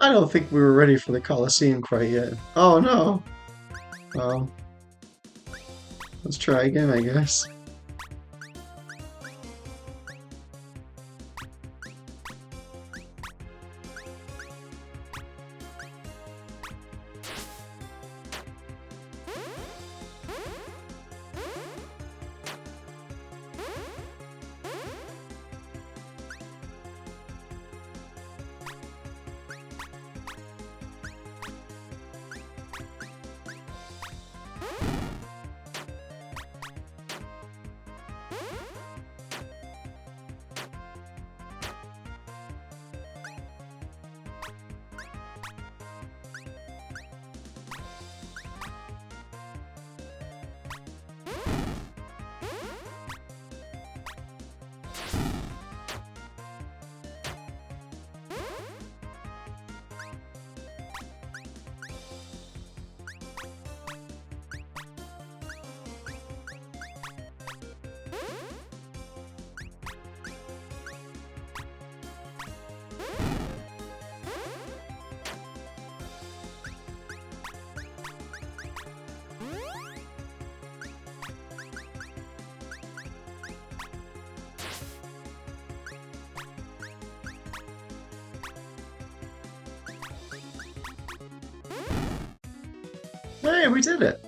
I don't think we were ready for the Colosseum quite yet. Oh no. Well, let's try again, I guess. Hey, we did it!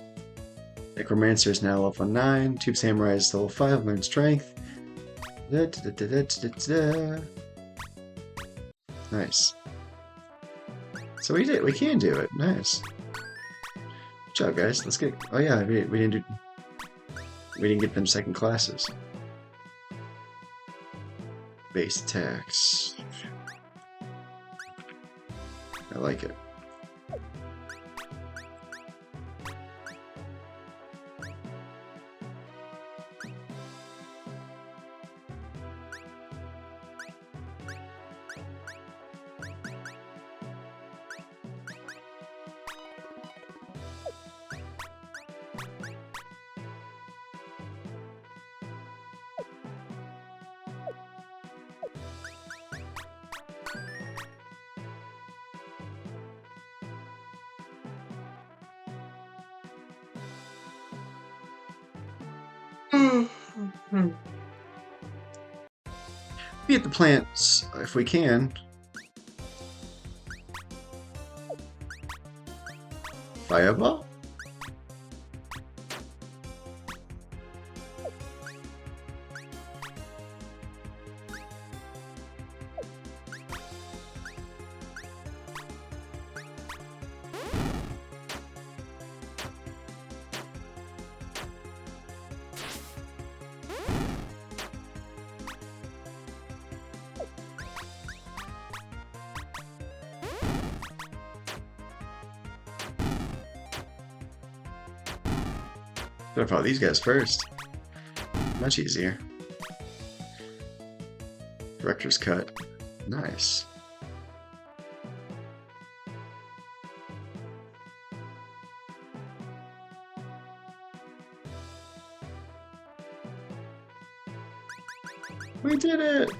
Necromancer is now level 9, Tube Samurai is level 5, learn strength. Da, da, da, da, da, da, da. Nice. So we can do it. Nice. Good job, guys. Let's get. Oh yeah, we didn't get them second classes. Base attacks. I like it. Beat the plants if we can. Fireball? Should have fought these guys first. Much easier. Director's cut. Nice. We did it!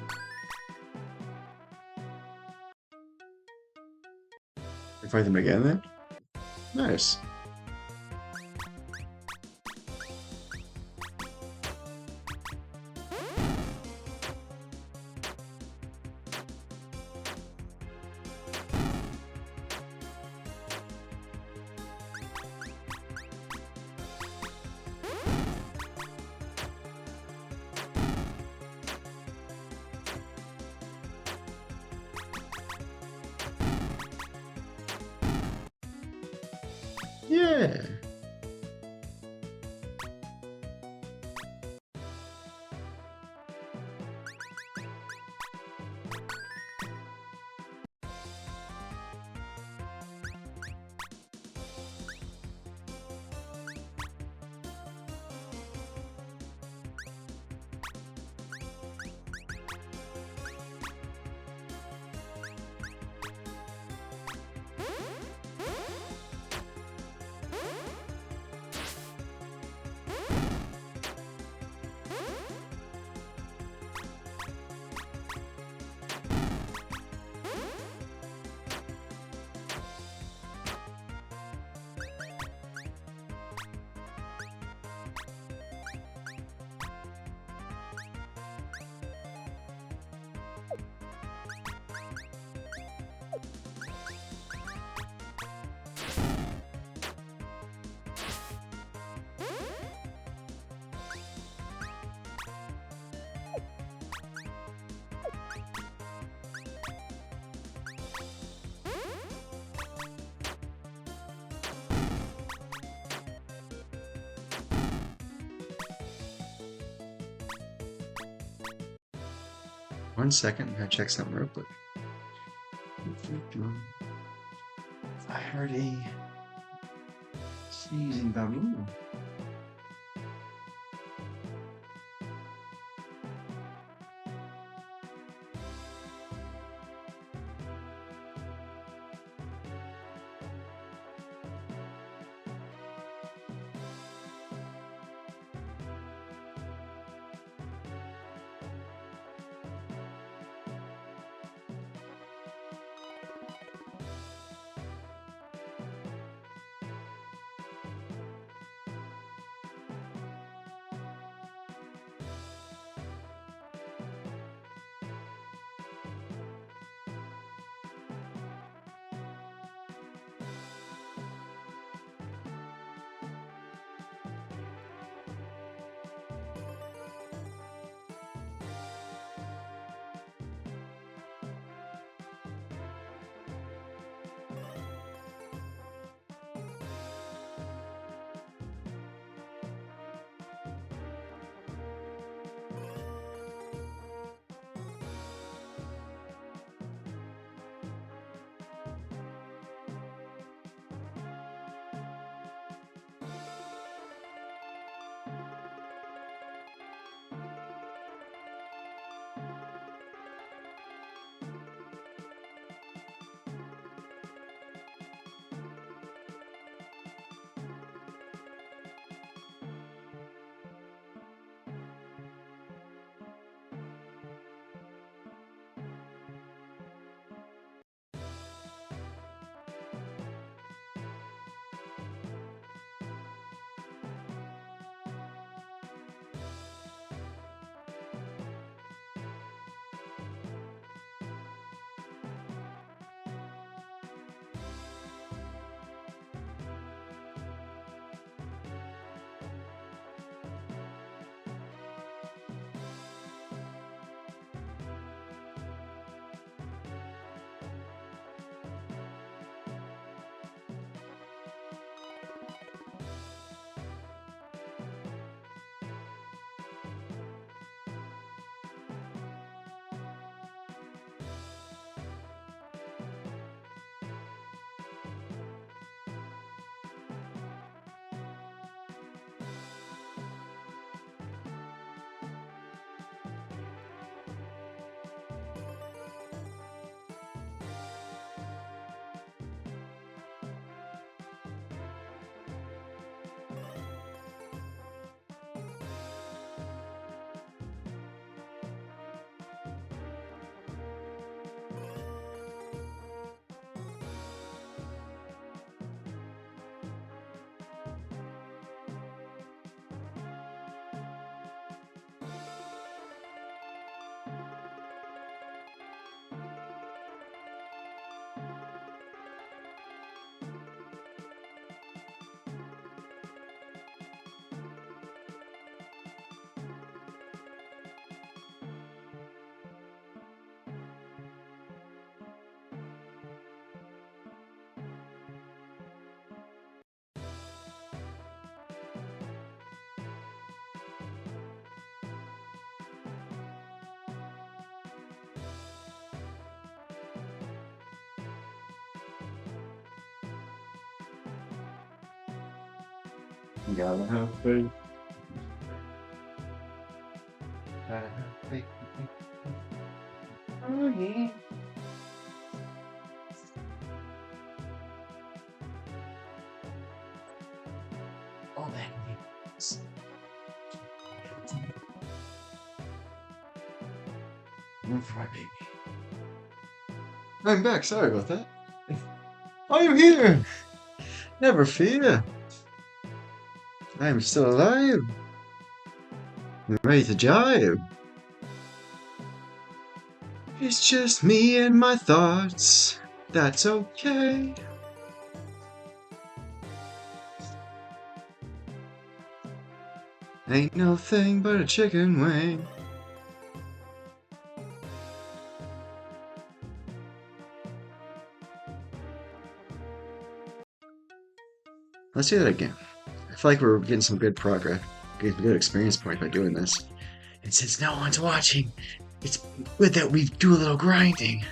We fight them again then? Nice. Yeah. One second, I'm gonna check something real quick. I heard a sneezing baboon. Gotta have faith. Gotta have faith. Oh, yeah. All that means. Fry baby. I'm back. Sorry about that. I am here. Never fear. I am still alive. I'm ready to jive. It's just me and my thoughts. That's okay. Ain't no thing but a chicken wing. Let's do that again. I feel like we're getting some good progress, getting some good experience points by doing this. And since no one's watching, it's good that we do a little grinding.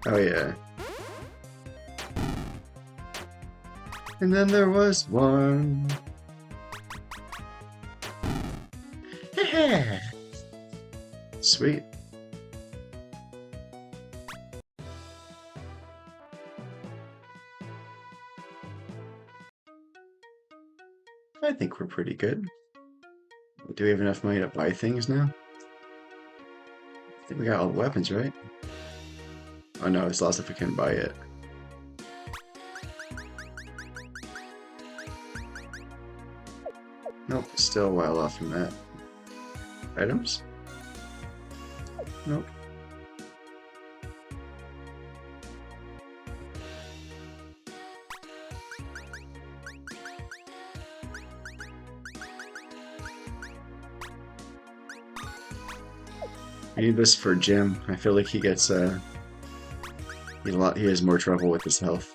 Oh yeah. And then there was one. Sweet. I think we're pretty good. Do we have enough money to buy things now? I think we got all the weapons, right? Oh no, it's lost if we couldn't buy it. Nope, still a while off from that. Items? Nope. I need this for Jim. I feel like he gets he has more trouble with his health.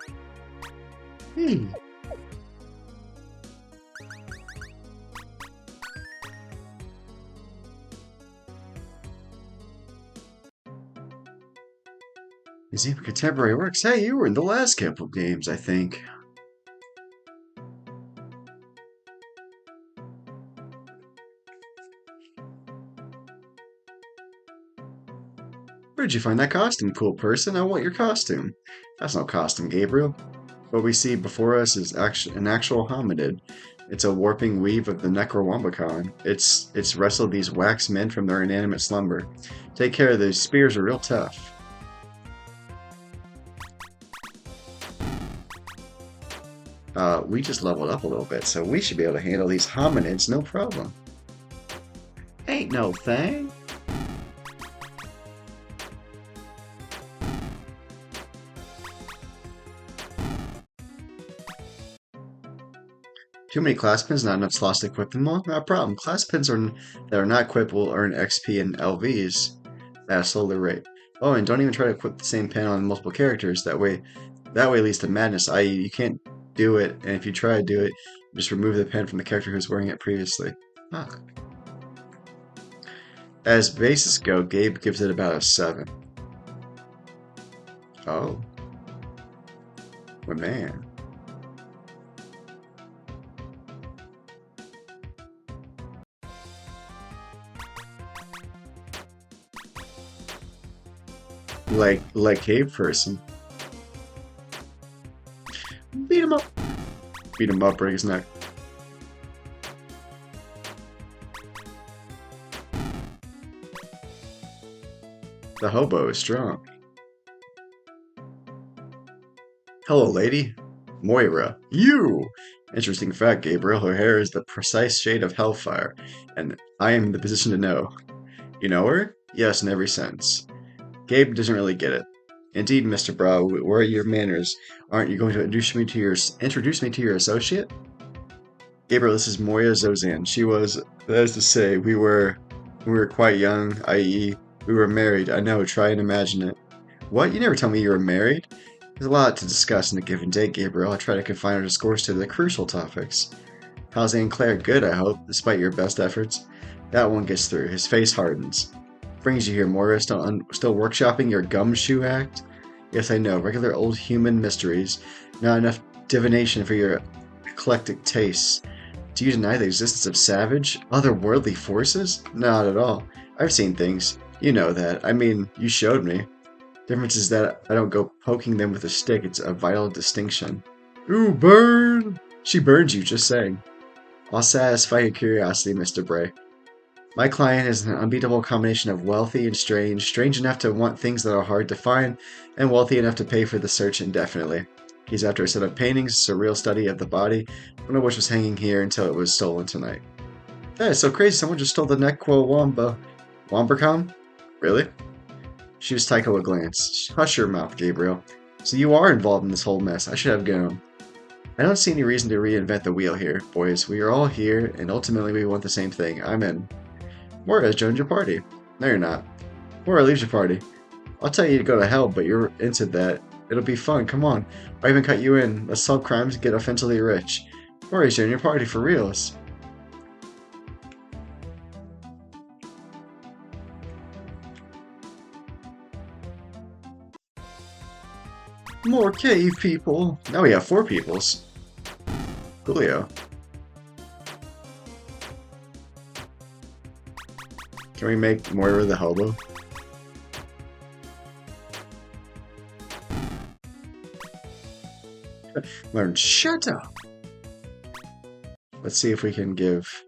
Hmm. Museum of Contemporary Works. Hey, you were in the last couple games, I think. Where'd you find that costume, cool person? I want your costume. That's no costume, Gabriel. What we see before us is an actual hominid. It's a warping weave of the Necrowambicon. It's wrestled these wax men from their inanimate slumber. Take care, these spears are real tough. We just leveled up a little bit, so we should be able to handle these hominids no problem. Ain't no thing. Too many class pins, not enough slots to equip them all? Not a problem. Class pins that are not equipped will earn XP and LVs at a slower rate. Oh, and don't even try to equip the same pin on multiple characters. That way leads to madness, i.e. you can't do it, and if you try to do it, just remove the pin from the character who's wearing it previously. Ah. As bases go, Gabe gives it about a 7. Oh. Well, man. Like cave person. Beat him up. Beat him up, break his neck. The hobo is strong. Hello, lady. Moira. You! Interesting fact, Gabriel. Her hair is the precise shade of hellfire, and I am in the position to know. You know her? Yes, in every sense. Gabe doesn't really get it. Indeed, Mr. Brow, where are your manners? Aren't you going to introduce me to your associate? Gabriel, this is Moya Zozan. She was, that is to say, we were quite young, i.e., we were married. I know, try and imagine it. What? You never told me you were married? There's a lot to discuss in a given day, Gabriel. I try to confine our discourse to the crucial topics. How's Aunt Claire? Good, I hope, despite your best efforts. That one gets through. His face hardens. Brings you here, Moira? Still workshopping your gumshoe act? Yes, I know. Regular old human mysteries. Not enough divination for your eclectic tastes. Do you deny the existence of savage, otherworldly forces? Not at all. I've seen things. You know that. I mean, you showed me. Difference is that I don't go poking them with a stick. It's a vital distinction. Ooh, burn! She burns you, just saying. I'll satisfy your curiosity, Mr. Bray. My client is an unbeatable combination of wealthy and strange enough to want things that are hard to find, and wealthy enough to pay for the search indefinitely. He's after a set of paintings, a surreal study of the body, one of which was hanging here until it was stolen tonight. That is so crazy, someone just stole the Nequo Wamba. Wambercom? Really? She was Tycho a glance. Hush your mouth, Gabriel. So you are involved in this whole mess. I should have known. I don't see any reason to reinvent the wheel here, boys. We are all here, and ultimately we want the same thing. I'm in. Moira has joined your party. No, you're not. Moira leaves your party. I'll tell you to go to hell, but you're into that. It'll be fun. Come on. I'll even cut you in. Let's solve crimes and get offensively rich. Moira's joining your party for reals. More cave people. Now we have 4 peoples. Coolio. Can we make Moira the hobo? Learn, shut up! Let's see if we can give...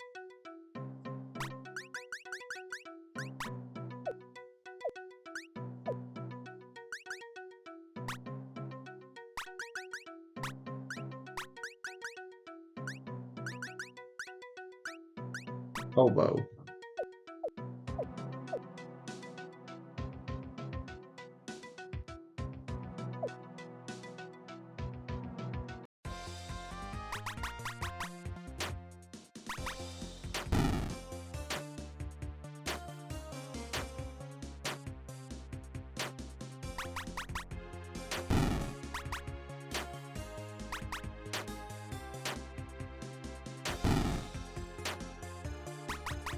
hobo.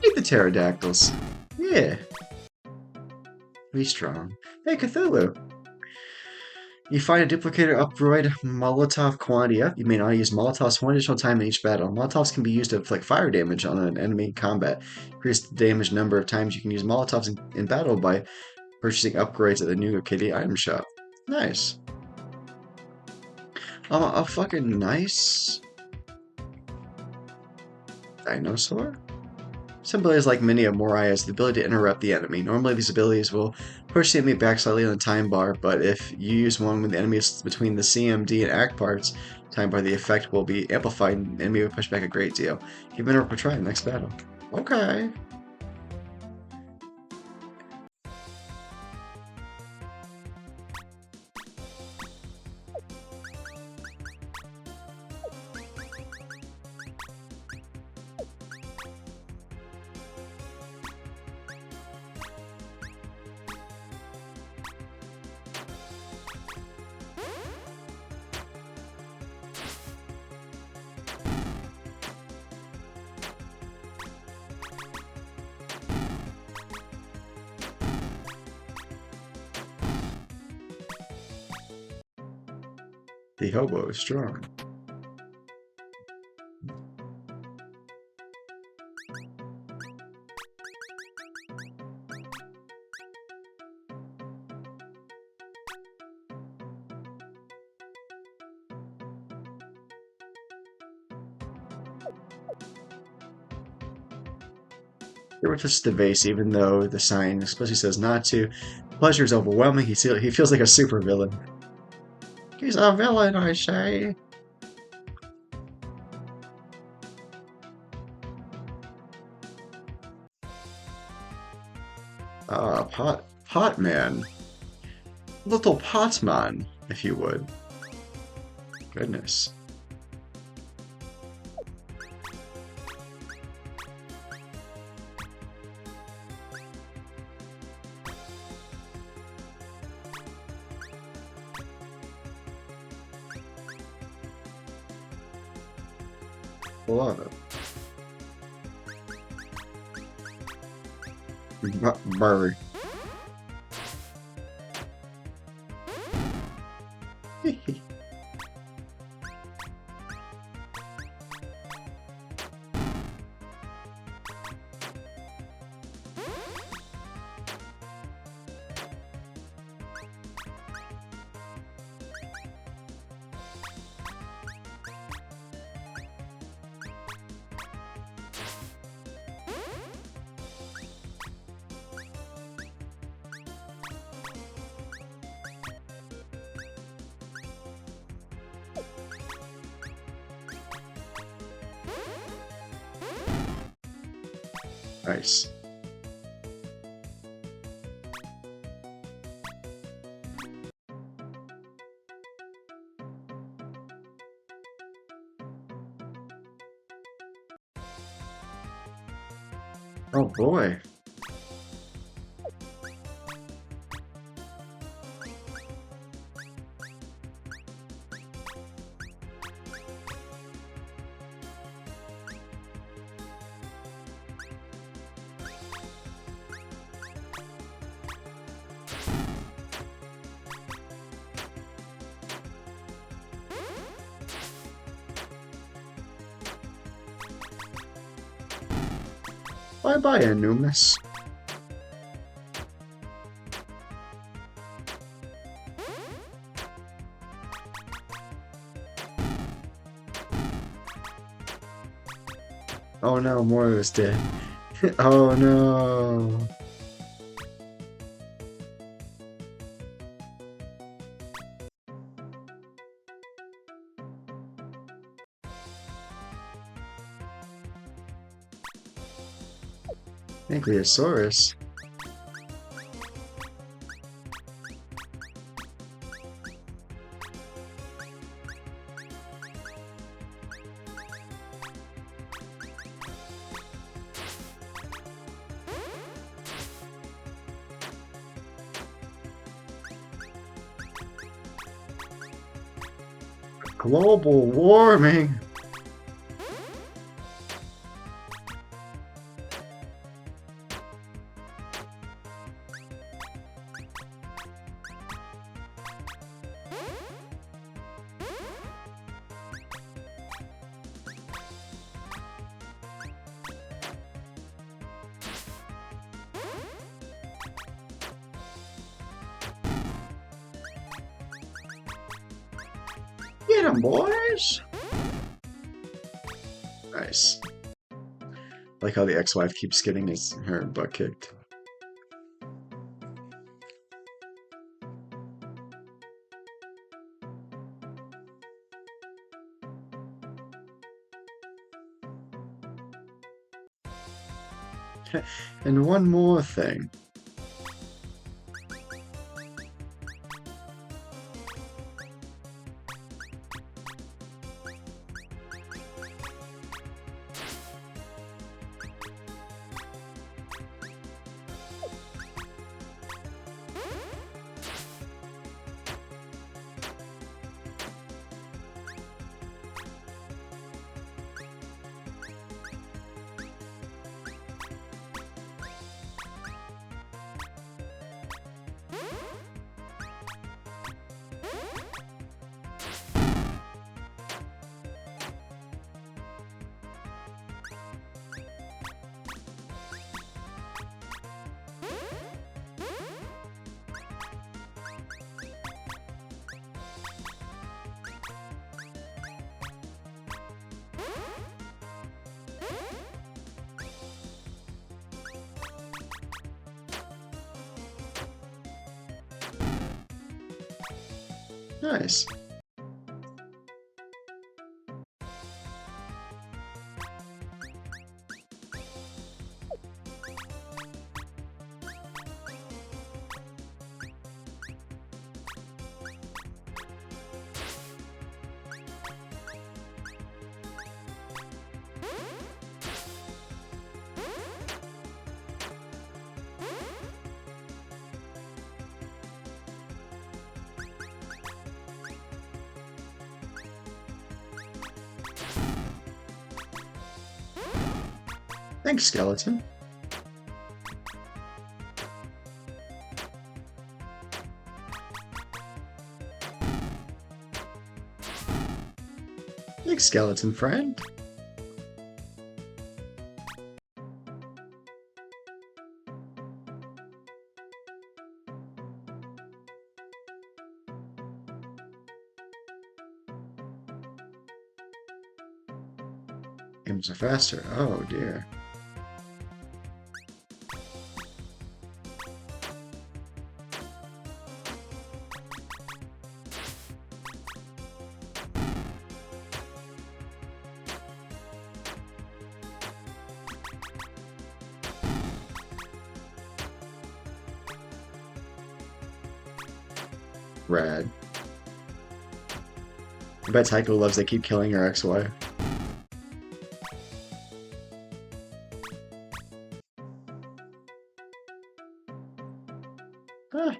Eat the pterodactyls. Yeah. Be strong. Hey, Cthulhu. You find a duplicator upgrade Molotov quantity up. You may not use Molotovs one additional time in each battle. Molotovs can be used to inflict fire damage on an enemy in combat. Increase the damage number of times you can use Molotovs in battle by purchasing upgrades at the New Kitty item shop. Nice. A fucking nice dinosaur? Some abilities like many of Morai has the ability to interrupt the enemy. Normally these abilities will push the enemy back slightly on the time bar, but if you use one when the enemy is between the CMD and act parts, time bar, the effect will be amplified and the enemy will push back a great deal. Give it a try in the next battle. Okay. The hobo is strong. Here with just the vase, even though the sign explicitly says not to. Pleasure is overwhelming. He feels like a supervillain. He's a villain, I say. Ah, pot man. Little pot man, if you would. Goodness. Love it. Bird. Nice. Oh boy. Bye-bye, Anubis. Oh no, Morio's dead. Oh no. Ankylosaurus. Global warming. Get 'em, boys! Nice. Like how the ex-wife keeps getting her butt kicked. And one more thing. Nice. Thanks, skeleton. Thanks, skeleton friend. Games are faster. Oh dear. Rad. I bet Tycho loves they keep killing her ex-wife. Ah,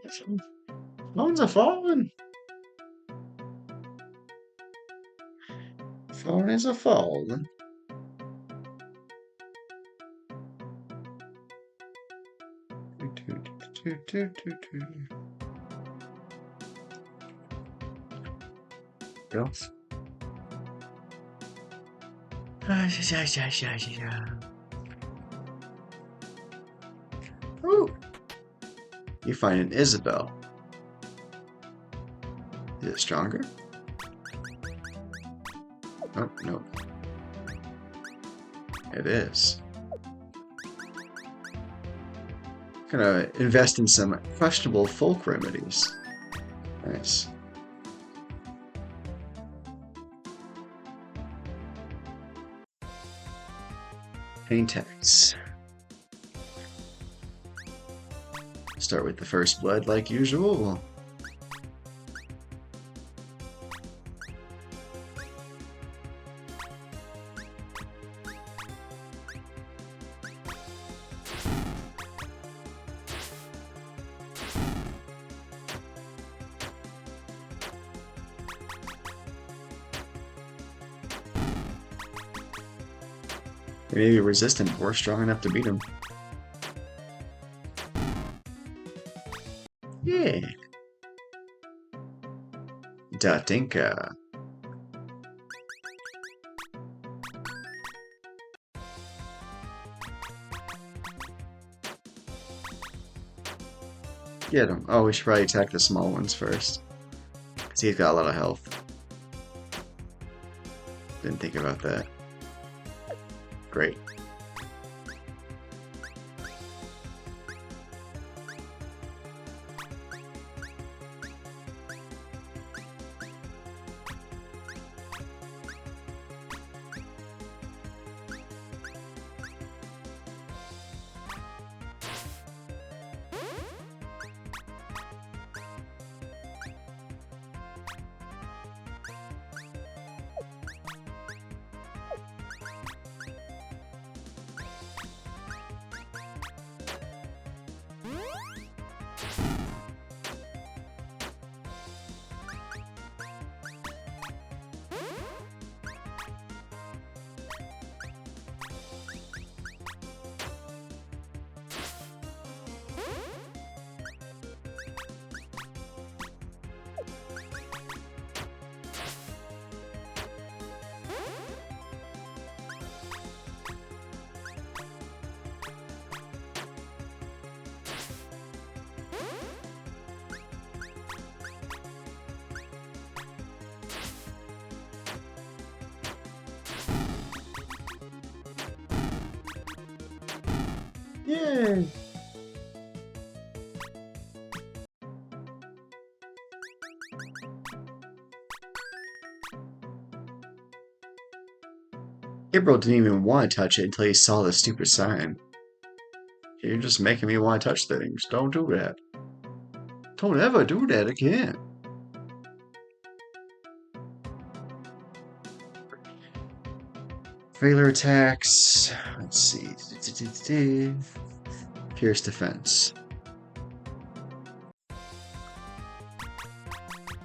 phones are falling. Phone is a falling. Girls. Ooh. You find an Isabel. Is it stronger? Oh, no. It is. Gonna invest in some questionable folk remedies. Nice. Paintex. Start with the first blood like usual. They may be resistant or strong enough to beat him. Yeah. Datinka. Get him. Oh, we should probably attack the small ones first. Because he's got a lot of health. Didn't think about that. Great. Yay! April didn't even want to touch it until he saw the stupid sign. You're just making me want to touch things. Don't do that. Don't ever do that again. Trailer attacks. Let's see. Pierce defense.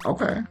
Okay.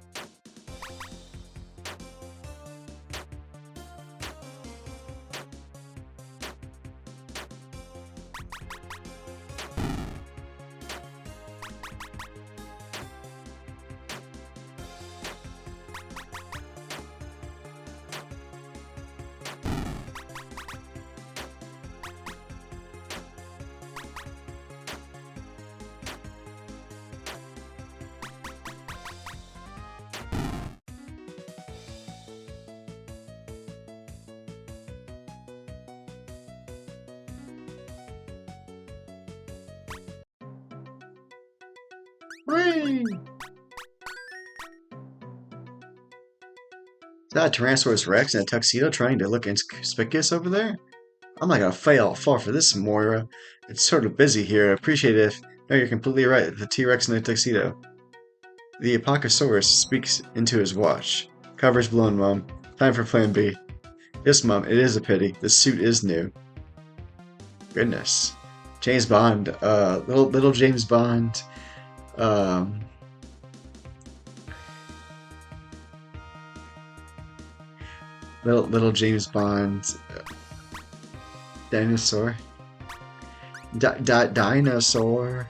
Whee! Is that a Tyrannosaurus Rex in a tuxedo trying to look inconspicuous over there? I'm not gonna fall for this, Moira. It's sort of busy here. I appreciate it. No, you're completely right. The T-Rex in the tuxedo. The Apatosaurus speaks into his watch. Cover's blown, Mom. Time for Plan B. Yes, Mom, it is a pity. The suit is new. Goodness. James Bond, little James Bond, um, little James Bond, dinosaur, dinosaur.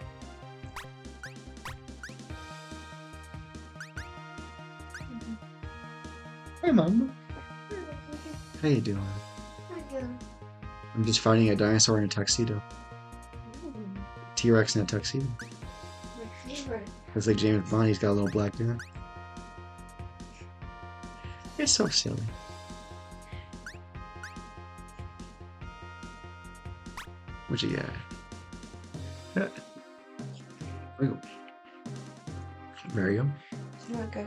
Hey, Mom. How you doing? I'm just fighting a dinosaur in a tuxedo. T-Rex in a tuxedo. It's like James Bond, he's got a little black guy. It's so silly. What you got? Ooh. Mario? Okay.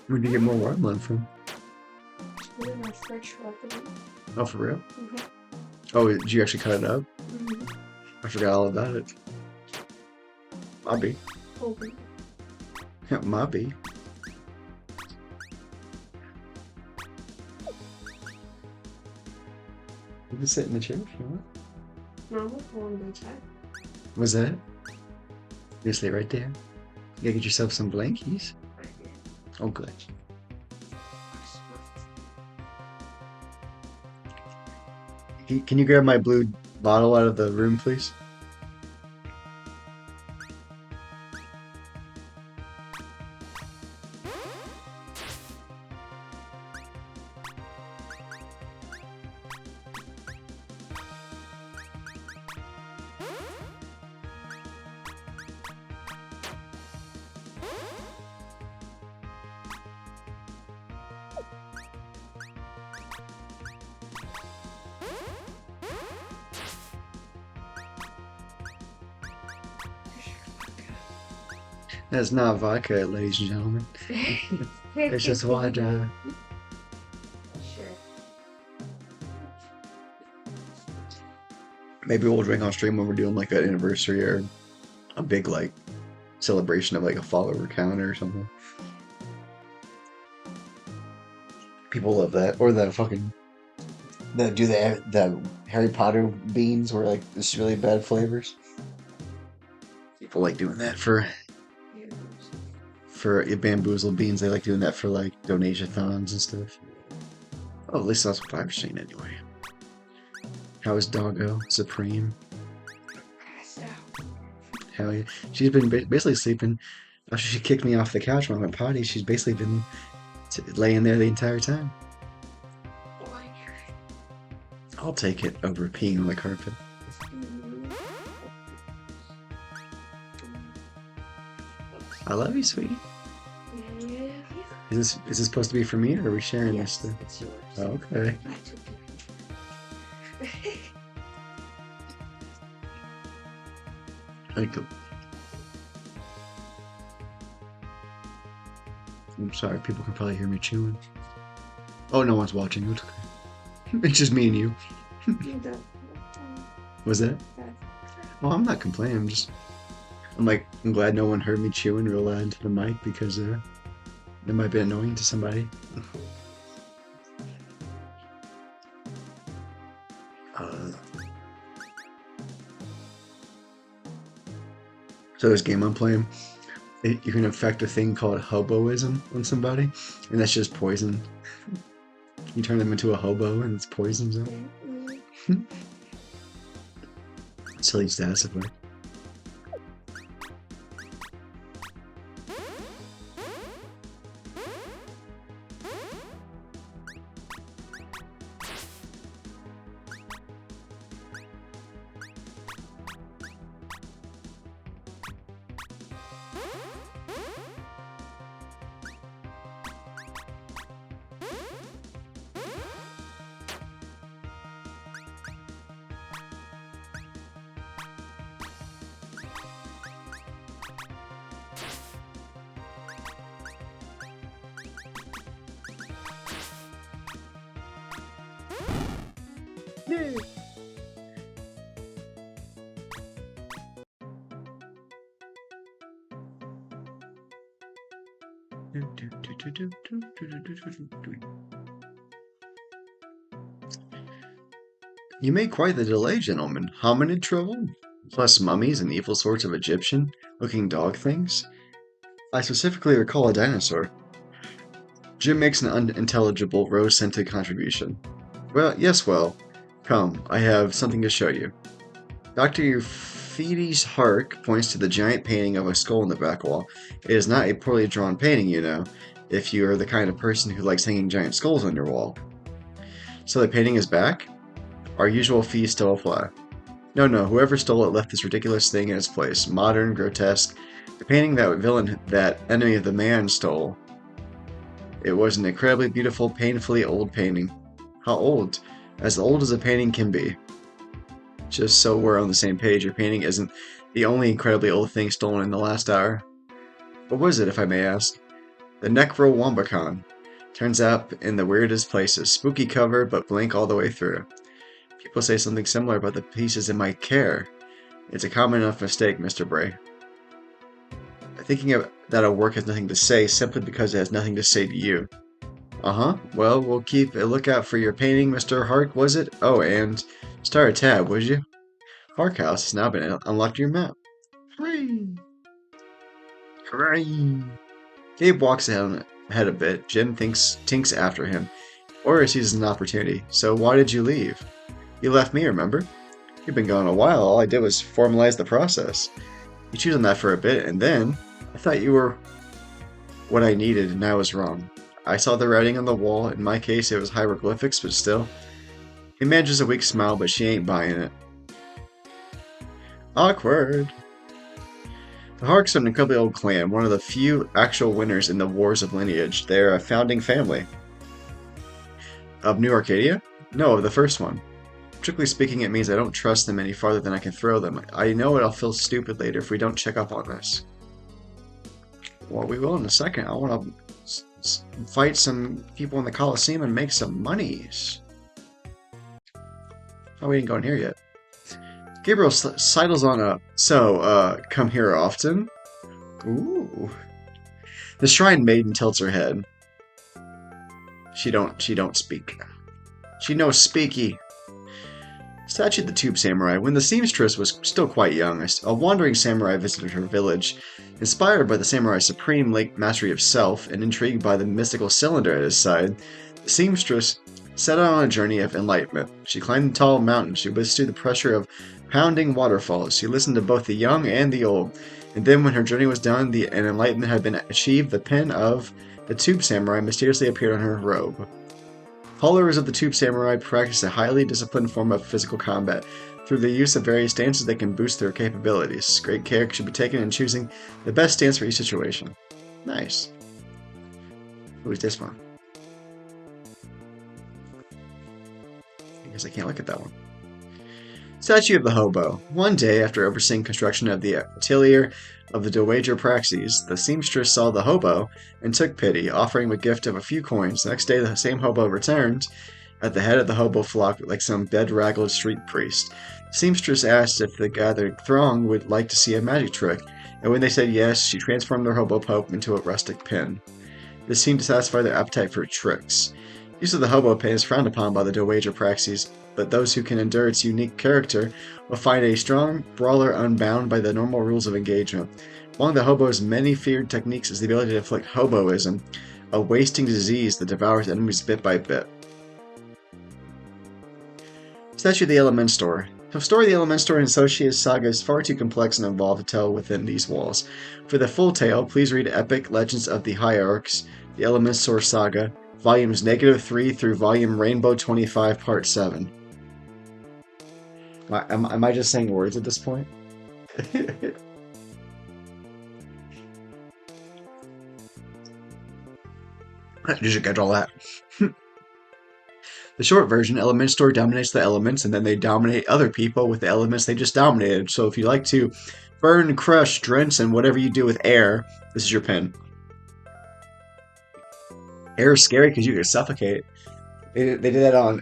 Where'd you get more watermelon from? Really my fresh weapon. Oh, for real? Mm-hmm. Oh, did you actually cut it up? Mm-hmm. I forgot all about it. Mobby. Open. Yeah, Mobby. You can sit in the chair if you want. No, I'm going to go check. What's that? You stay right there. You gotta get yourself some blankies. Oh, good. Can you grab my blue bottle out of the room, please? That's not vodka, ladies and gentlemen. It's just water. Sure. Maybe we'll drink on stream when we're doing like an anniversary or a big like celebration of like a follower count or something. People love that. Or the fucking the Harry Potter beans where like it's really bad flavors. People like doing that for bamboozled beans. They like doing that for like donation-thons and stuff. Oh, at least that's what I've seen anyway. How is Doggo? Supreme? Hell yeah. She's been basically sleeping. After she kicked me off the couch when I went potty, she's basically been laying there the entire time. I'll take it over peeing on the carpet. I love you, sweetie. Yeah. Is this supposed to be for me, or are we sharing Yes, this? it's yours. Oh, okay. I took it. Like, I'm sorry, people can probably hear me chewing. Oh, no one's watching. It's okay. It's just me and you. You don't. Was that? That's Well, I'm not complaining. I'm like, I'm glad no one heard me chewing real loud into the mic because it might be annoying to somebody. Uh, so this game I'm playing, you can affect a thing called hoboism on somebody, and that's just poison. You turn them into a hobo and it's poison them. Silly stats of it. Yay! You made quite the delay, gentlemen. Hominid trouble? Plus mummies and evil sorts of Egyptian-looking dog things? I specifically recall a dinosaur. Jim makes an unintelligible, rose-scented contribution. Well, come, I have something to show you. Dr. Euphrates Hark points to the giant painting of a skull in the back wall. It is not a poorly drawn painting, you know, if you are the kind of person who likes hanging giant skulls on your wall. So the painting is back? Our usual fees still apply. No, whoever stole it left this ridiculous thing in its place. Modern, grotesque. The painting that enemy of the man stole. It was an incredibly beautiful, painfully old painting. How old? As old as a painting can be. Just so we're on the same page, your painting isn't the only incredibly old thing stolen in the last hour. What was it, if I may ask? The Necro-Wombacon. Turns up in the weirdest places. Spooky cover, but blank all the way through. People say something similar about the pieces in my care. It's a common enough mistake, Mr. Bray. Thinking that a work has nothing to say simply because it has nothing to say to you. Uh-huh. Well, we'll keep a lookout for your painting, Mr. Hark, was it? Oh, and start a tab, would you? Hark House has now been unlocked to your map. Hooray! Hooray! Gabe walks ahead a bit. Jim tinks after him. Or sees an opportunity. So why did you leave? You left me, remember? You've been gone a while. All I did was formalize the process. You chewed on that for a bit, and then I thought you were what I needed, and I was wrong. I saw the writing on the wall. In my case, it was hieroglyphics, but still. He manages a weak smile, but she ain't buying it. Awkward. The Harks are an incredibly old clan, one of the few actual winners in the Wars of Lineage. They are a founding family. Of New Arcadia? No, of the first one. Strictly speaking, it means I don't trust them any farther than I can throw them. I know I'll feel stupid later if we don't check up on this. Well, we will in a second. I want to fight some people in the Colosseum and make some monies. Oh, we didn't go in here yet. Gabriel sidles on up. So, come here often? Ooh. The Shrine Maiden tilts her head. She don't speak. She knows speaky. Statue of the Tube Samurai. When the seamstress was still quite young, a wandering samurai visited her village. Inspired by the samurai's supreme mastery of self and intrigued by the mystical cylinder at his side, the seamstress set out on a journey of enlightenment. She climbed the tall mountains. She withstood the pressure of pounding waterfalls. She listened to both the young and the old. And then when her journey was done and enlightenment had been achieved, the pen of the Tube Samurai mysteriously appeared on her robe. Followers of the Tube Samurai practice a highly disciplined form of physical combat. Through the use of various stances, they can boost their capabilities. Great care should be taken in choosing the best stance for each situation. Nice. Who's this one? I guess I can't look at that one. Statue of the Hobo. One day, after overseeing construction of the atelier of the dowager Praxis, the seamstress saw the hobo and took pity, offering him a gift of a few coins. The next day, the same hobo returned at the head of the hobo flock like some bedraggled street priest. The seamstress asked if the gathered throng would like to see a magic trick, and when they said yes, she transformed their hobo pope into a rustic pin. This seemed to satisfy their appetite for tricks. Use of the hobo pin is frowned upon by the dowager Praxis, but those who can endure its unique character will find a strong brawler unbound by the normal rules of engagement. Among the hobo's many feared techniques is the ability to inflict hoboism, a wasting disease that devours enemies bit by bit. Statue of the Elementor. The story of the Elementor and Associates saga is far too complex and involved to tell within these walls. For the full tale, please read Epic Legends of the Hierarchs, the Elementor Saga, volumes -3 through volume Rainbow 25, part 7. Am I just saying words at this point? Did you get all that? The short version, Elementor dominates the elements, and then they dominate other people with the elements they just dominated. So if you like to burn, crush, drench, and whatever you do with air, this is your pen. Air is scary because you can suffocate. They did that on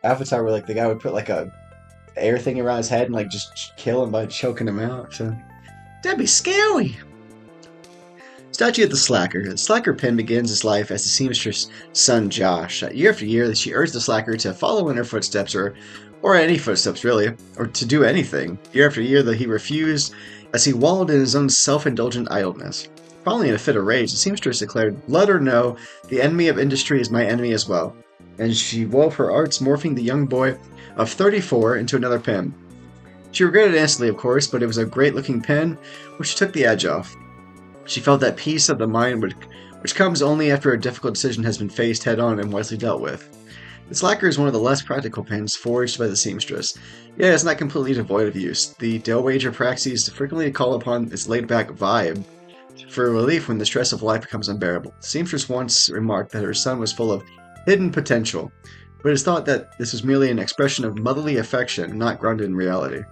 Avatar, where like the guy would put like a air thing around his head and like just kill him by choking him out. So that'd be scary. Statue of the Slacker. The Slacker pen begins his life as the seamstress' son Josh. Year after year, she urged the Slacker to follow in her footsteps, or any footsteps really, or to do anything. Year after year, he refused, as he wallowed in his own self-indulgent idleness. Finally, in a fit of rage, the seamstress declared, "Let her know the enemy of industry is my enemy as well." And she wove her arts, morphing the young boy of 34 into another pen. She regretted it instantly, of course, but it was a great-looking pen, which took the edge off. She felt that peace of the mind which comes only after a difficult decision has been faced head-on and wisely dealt with. The Slacker is one of the less practical pens forged by the seamstress. Yeah, it's not completely devoid of use. The dowager Praxis frequently call upon its laid-back vibe for relief when the stress of life becomes unbearable. The seamstress once remarked that her son was full of hidden potential, but it's thought that this was merely an expression of motherly affection, not grounded in reality.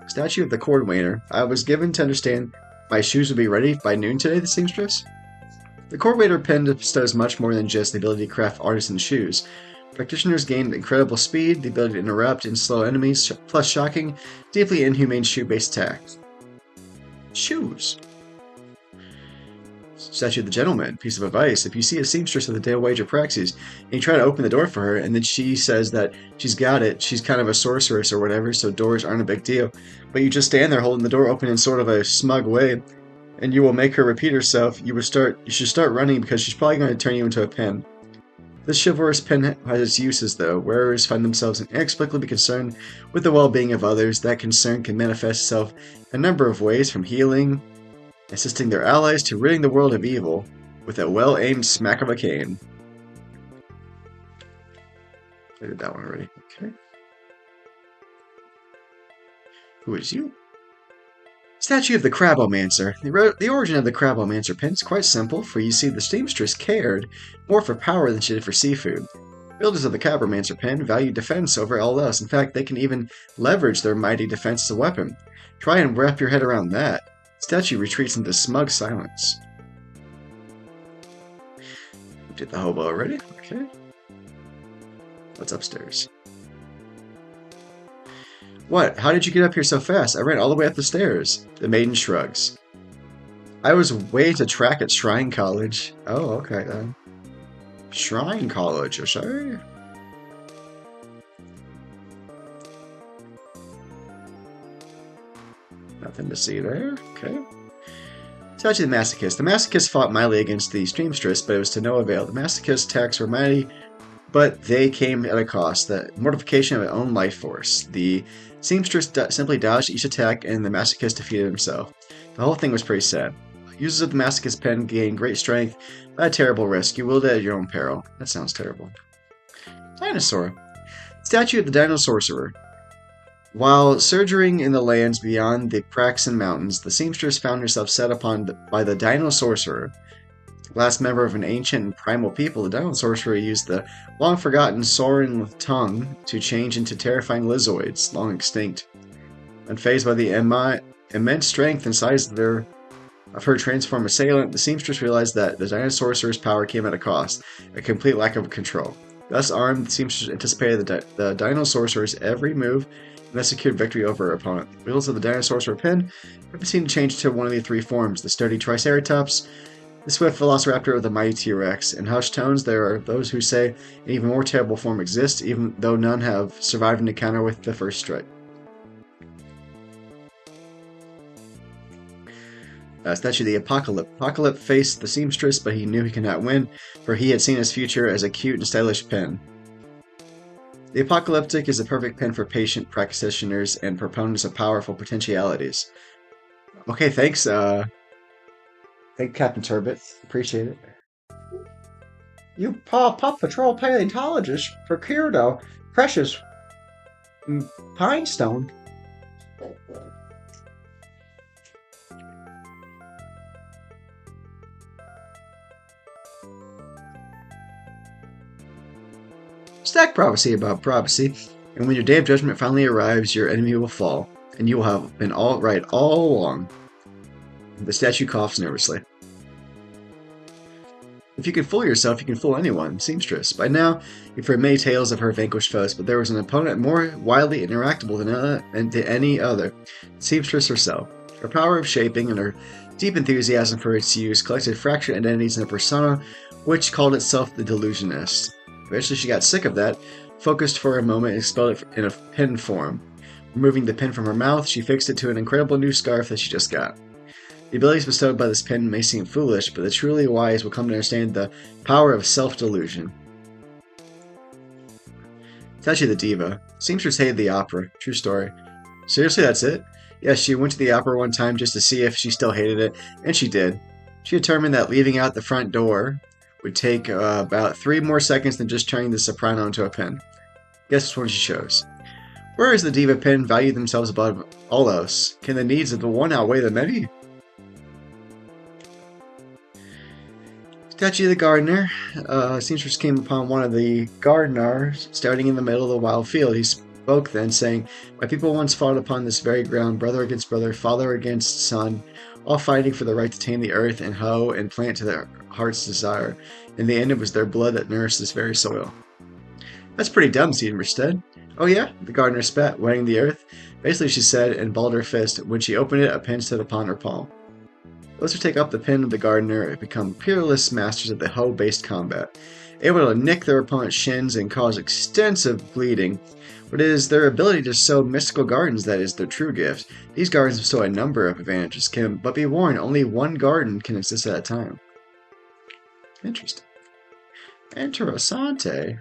Statue of the Cordwainer. I was given to understand my shoes would be ready by noon today, the seamstress. The Cordwainer pen bestows much more than just the ability to craft artisan shoes. Practitioners gain incredible speed, the ability to interrupt and slow enemies, plus shocking, deeply inhumane shoe-based attacks. Shoes. Statue of the Gentleman. Piece of advice. If you see a seamstress with a dowager Praxis, and you try to open the door for her, and then she says that she's got it, she's kind of a sorceress or whatever, so doors aren't a big deal, but you just stand there holding the door open in sort of a smug way, and you will make her repeat herself, you should start running because she's probably going to turn you into a pen. This chivalrous pen has its uses, though. Wearers find themselves inexplicably concerned with the well-being of others. That concern can manifest itself a number of ways, from healing, assisting their allies, to ridding the world of evil with a well-aimed smack of a cane. I did that one already. Okay. Who is you? Statue of the Crabomancer. The origin of the Crabomancer pen is quite simple, for you see the seamstress cared more for power than she did for seafood. Builders of the Crabomancer pen value defense over all else. In fact, they can even leverage their mighty defense as a weapon. Try and wrap your head around that. Statue retreats into smug silence. We did the hobo already? Okay. What's upstairs? What? How did you get up here so fast? I ran all the way up the stairs. The maiden shrugs. I was way to track at Shrine College. Oh, okay then. Shrine College, you say? Nothing to see there. Okay. Statue of the Masochist. The Masochist fought mightily against the Seamstress, but it was to no avail. The Masochist's attacks were mighty, but they came at a cost. The mortification of its own life force. The Seamstress simply dodged each attack, and the Masochist defeated himself. The whole thing was pretty sad. Users of the Masochist pen gain great strength by a terrible risk. You wield it at your own peril. That sounds terrible. Dinosaur. Statue of the Dino Sorcerer. While sojourning in the lands beyond the Praxan Mountains, the seamstress found herself set upon by the Dino Sorcerer. Last member of an ancient and primal people, the Dino Sorcerer used the long-forgotten soaring tongue to change into terrifying lizards, long extinct. Unfazed by the immense strength and size of her transformed assailant, the seamstress realized that the Dino Sorcerer's power came at a cost, a complete lack of control. Thus armed, the seamstress anticipated the Dino Sorcerer's every move and thus secured victory over her opponent. The wheels of the Dino Sorcerer pin have been seen to change to one of the three forms: the sturdy Triceratops, the swift Velociraptor, or the mighty T-Rex. In hushed tones, there are those who say an even more terrible form exists, even though none have survived an encounter with the first strike. Statue of the Apocalypse. Apocalypse faced the seamstress, but he knew he could not win, for he had seen his future as a cute and stylish pin. The Apocalyptic is a perfect pin for patient practitioners and proponents of powerful potentialities. Okay, thanks, thank Captain Turbot. Appreciate it. You Paw Patrol paleontologist procured a precious pine stone. Stack prophecy about prophecy, and when your day of judgment finally arrives, your enemy will fall, and you will have been all right all along. The statue coughs nervously. If you can fool yourself, you can fool anyone, seamstress. By now, you've heard many tales of her vanquished foes, but there was an opponent more wildly interactable than any other, seamstress herself. Her power of shaping and her deep enthusiasm for its use collected fractured identities in a persona which called itself the Delusionist. Eventually she got sick of that, focused for a moment, and expelled it in a pin form. Removing the pin from her mouth, she fixed it to an incredible new scarf that she just got. The abilities bestowed by this pin may seem foolish, but the truly wise will come to understand the power of self-delusion. Statue of the Diva. Seamstress hated the opera. True story. Seriously, that's it? Yes, she went to the opera one time just to see if she still hated it, and she did. She determined that leaving out the front door would take about 3 more seconds than just turning the soprano into a pin. Guess which one she chose. Whereas the diva pin value themselves above all else, can the needs of the one outweigh the many? Statue of the Gardener. Seamstress came upon one of the gardeners standing in the middle of the wild field. He spoke then, saying, "My people once fought upon this very ground, brother against brother, father against son, all fighting for the right to tame the earth and hoe and plant to their heart's desire. In the end, it was their blood that nourished this very soil." That's pretty dumb, Seamstress said. "Oh yeah?" The gardener spat, wetting the earth. Basically, she said, and balled her fist. When she opened it, a pin stood upon her palm. Those who take up the pin of the gardener have become peerless masters of the hoe-based combat, able to nick their opponent's shins and cause extensive bleeding. But it is their ability to sow mystical gardens that is their true gift. These gardens bestow a number of advantages, but be warned, only one garden can exist at a time. Interesting. Interessante.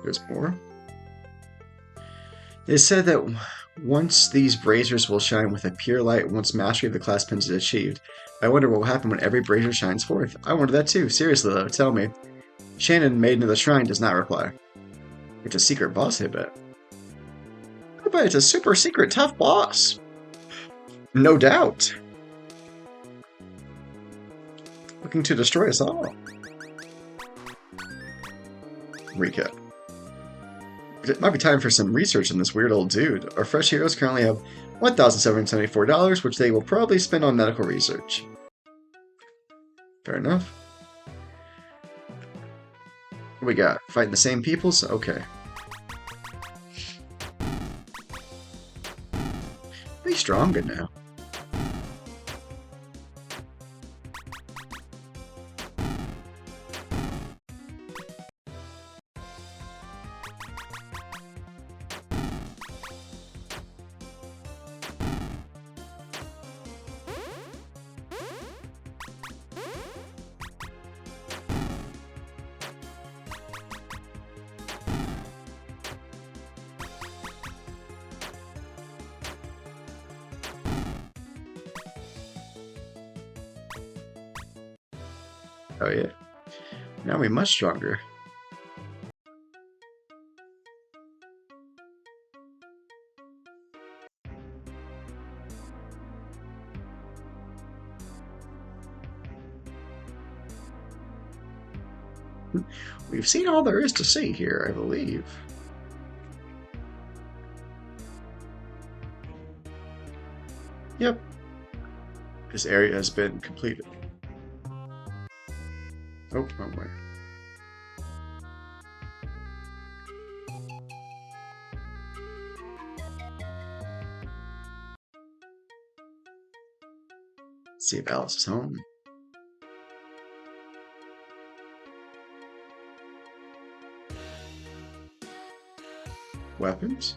There's more. It is said that once these braziers will shine with a pure light once mastery of the class pins is achieved. I wonder what will happen when every brazier shines forth. I wonder that too. Seriously though, tell me. Shannon, maiden of the shrine, does not reply. It's a secret boss, I bet. I bet it's a super secret tough boss. No doubt. Looking to destroy us all. Recap. It might be time for some research on this weird old dude. Our fresh heroes currently have $1,774, which they will probably spend on medical research. Fair enough. What we got? Fighting the same peoples? Okay. Pretty stronger now. Oh yeah. Now we're much stronger. We've seen all there is to see here, I believe. Yep, this area has been completed. Oh, wrong way. Let's see if Alice is home. Weapons?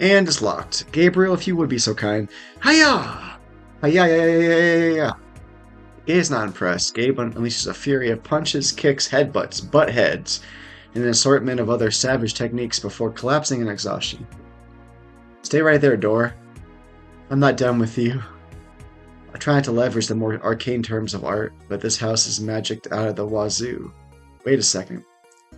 And it's locked. Gabriel, if you would be so kind. Hiya! Hiya, ya, ya, ya, ya, ya. Gabe is not impressed. Gabe unleashes a fury of punches, kicks, headbutts, butt heads, and an assortment of other savage techniques before collapsing in exhaustion. Stay right there, Dor. I'm not done with you. I try not to leverage the more arcane terms of art, but this house is magicked out of the wazoo. Wait a second.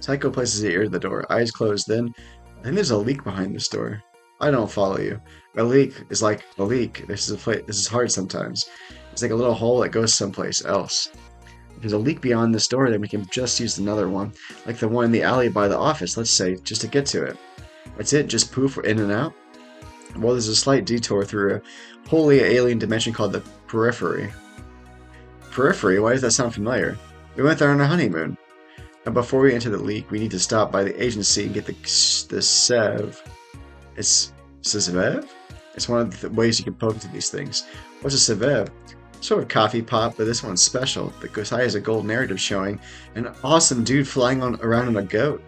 Psycho places his ear to the door, eyes closed, then I think there's a leak behind this door. I don't follow you. A leak is like a leak. This is hard sometimes. It's like a little hole that goes someplace else. If there's a leak beyond this door, then we can just use another one, like the one in the alley by the office, let's say, just to get to it. That's it, just poof, we're in and out. Well, there's a slight detour through a wholly alien dimension called the Periphery. Periphery? Why does that sound familiar? We went there on a honeymoon. And before we enter the leak, we need to stop by the agency and get the Sev. It's Sev? It's one of the ways you can poke into these things. What's a Sev? Sort of coffee pot, but this one's special. The Gosai has a gold narrative showing an awesome dude flying around on a goat.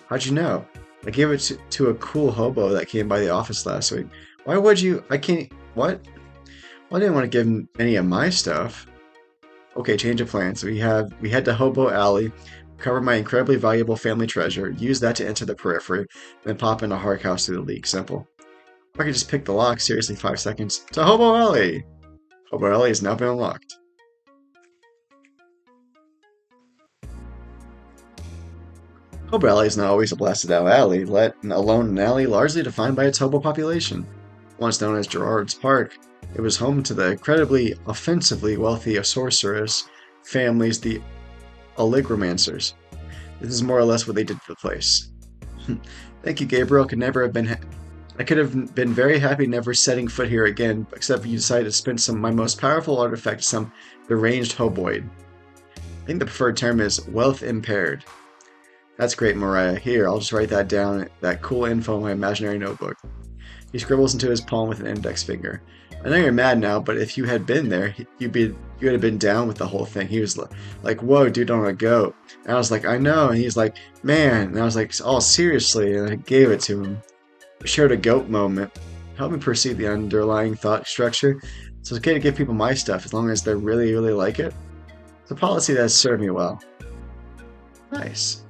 How'd you know? I gave it to a cool hobo that came by the office last week. Why would you? I can't. What? Well, I didn't want to give him any of my stuff. Okay, change of plans. We head to Hobo Alley, cover my incredibly valuable family treasure, use that to enter the periphery, then pop into Hark House through the leak. Simple. If I could just pick the lock, seriously, 5 seconds. To Hobo Alley! Hobo Alley has now been unlocked. Hobo Alley is not always a blasted out alley, let alone an alley largely defined by its hobo population. Once known as Gerard's Park, it was home to the incredibly offensively wealthy sorceress families, the Oligromancers. This is more or less what they did to the place. Thank you, Gabriel. I could have been very happy never setting foot here again, except you decided to spend some of my most powerful artifact, some deranged hoboid. I think the preferred term is wealth impaired. That's great, Mariah. Here, I'll just write that down, that cool info in my imaginary notebook. He scribbles into his palm with an index finger. I know you're mad now, but if you had been there, you would have been down with the whole thing. He was like, whoa, dude, on a goat. And I was like, I know. And he's like, man. And I was like, oh, seriously. And I gave it to him. We shared a goat moment. Help me perceive the underlying thought structure. It's okay to give people my stuff as long as they really, really like it. It's a policy that has served me well. Nice.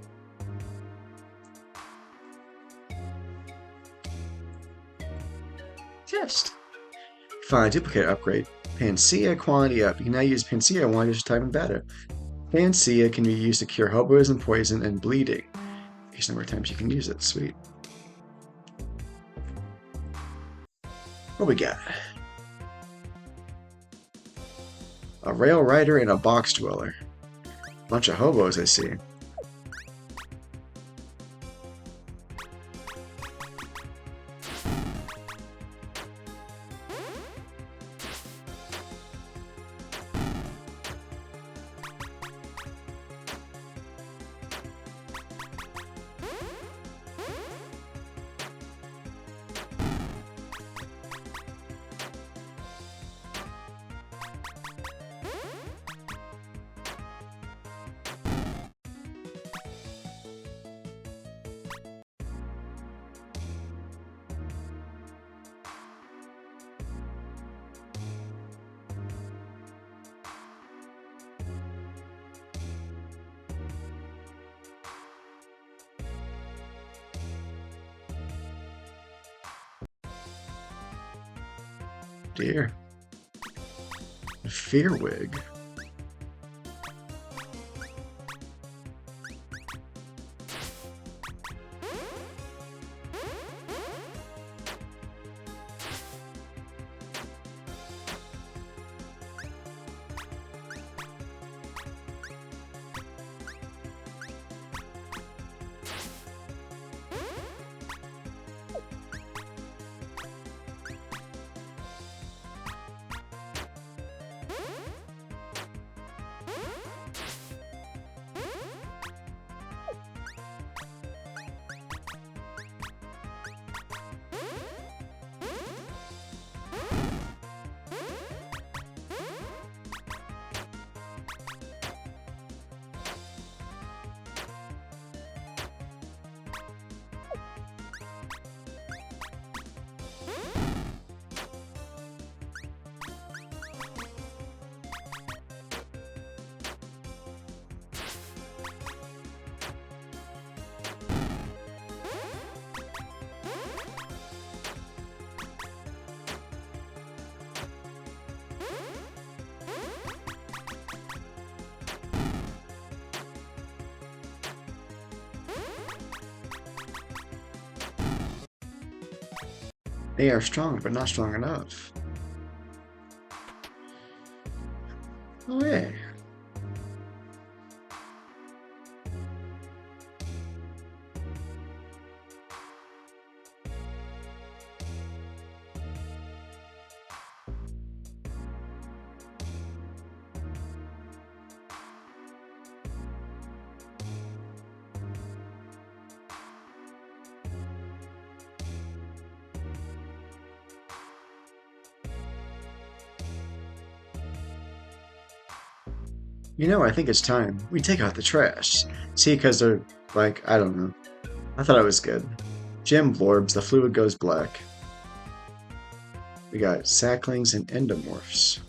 Test. Fine, duplicate upgrade. Panacea quantity up. You can now use Panacea while you're just typing better. Panacea can be used to cure hobos and poison and bleeding. Here's the number of times you can use it. Sweet. What we got? A rail rider and a box dweller. Bunch of hobos, I see. dear. A fear wig. They are strong, but not strong enough. Oh, yeah. You know, I think it's time we take out the trash. See, because they're like, I don't know. I thought it was good. Gem blorbs, the fluid goes black. We got sacklings and endomorphs.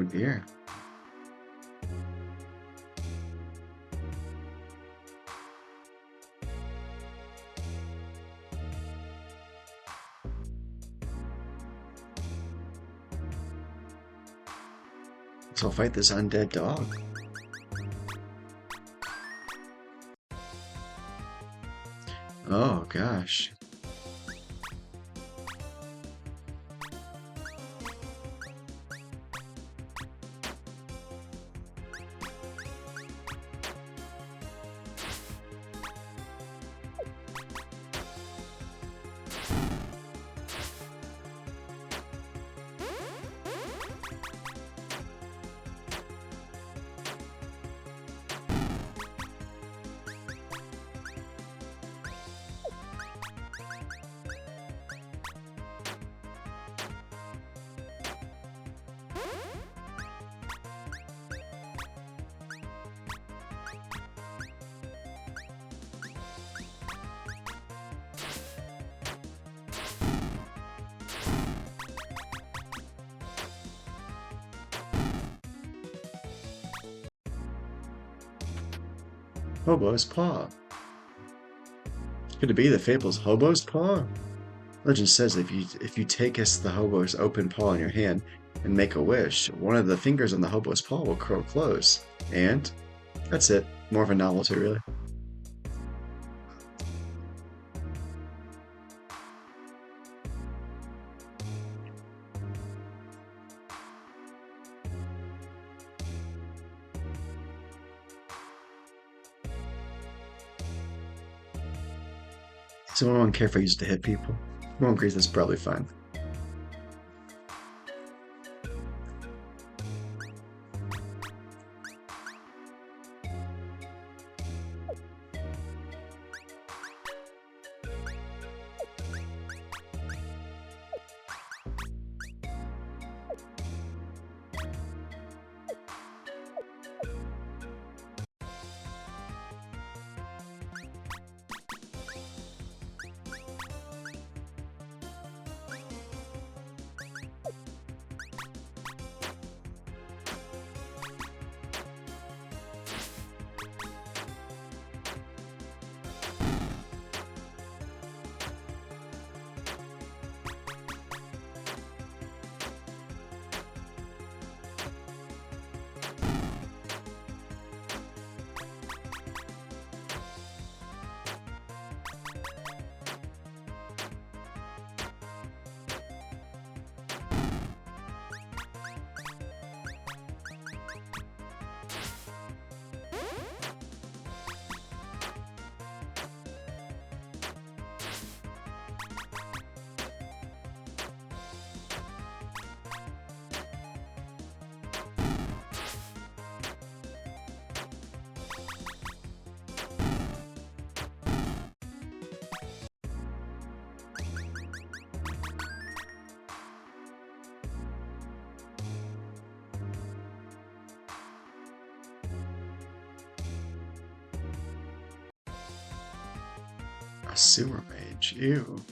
Oh dear. So I'll fight this undead dog. Oh gosh. Hobo's paw. Could it be the fable's hobo's paw? Legend says if you take us the hobo's open paw in your hand and make a wish, one of the fingers on the hobo's paw will curl close. And that's it. More of a novelty, really. So I don't care if I use it to hit people. No one agrees that's probably fine. A sewer mage. Ew.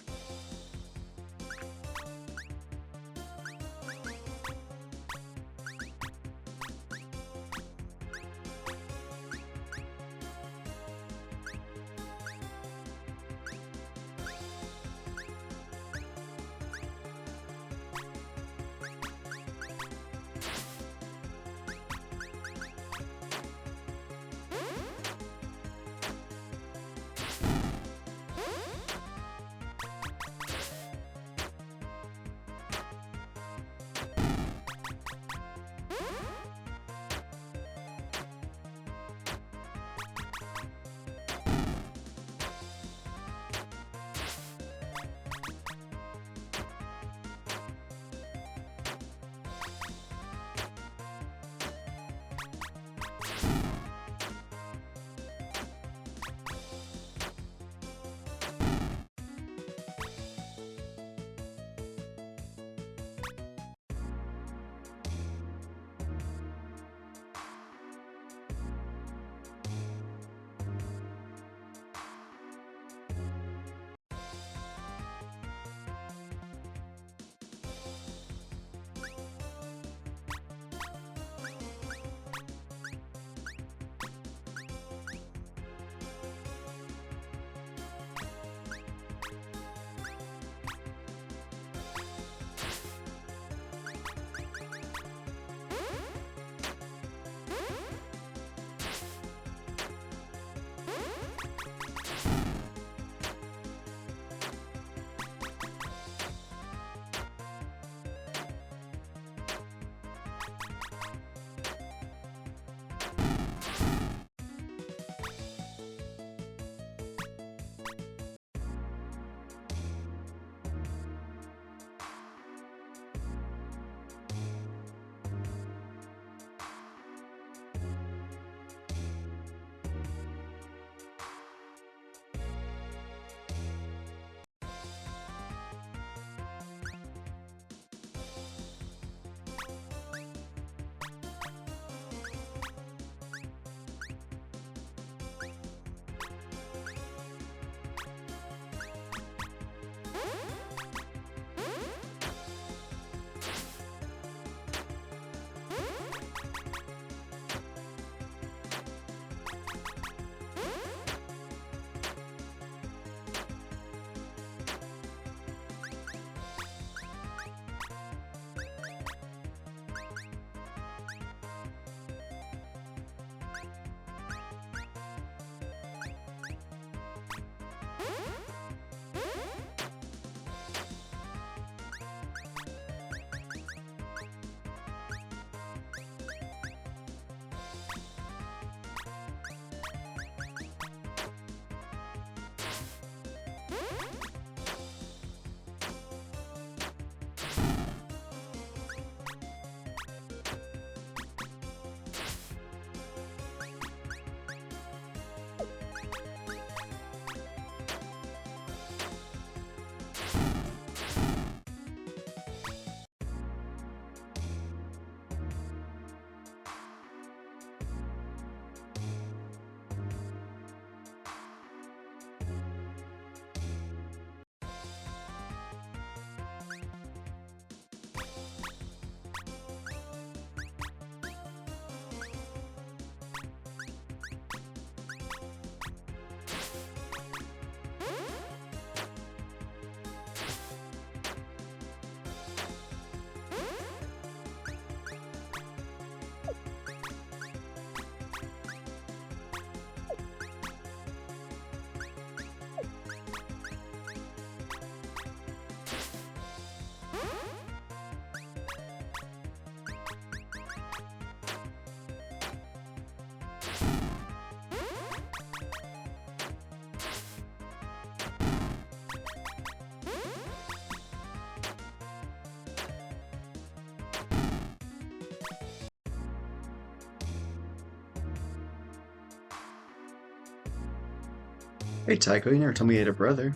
Hey Tycho, you never told me you had a brother.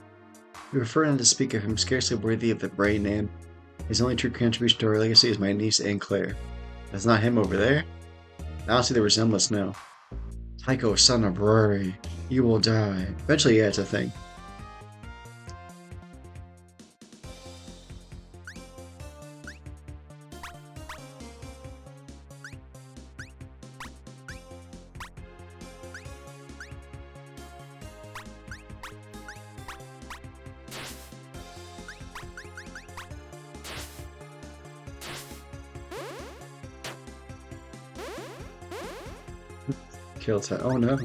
You prefer not to speak of him scarcely worthy of the brave name. His only true contribution to our legacy is my niece Anne Claire. That's not him over there. I don't see the resemblance now. Tycho, son of Rory, you will die. Eventually, yeah, it's a thing. Kill Tycho. Oh no.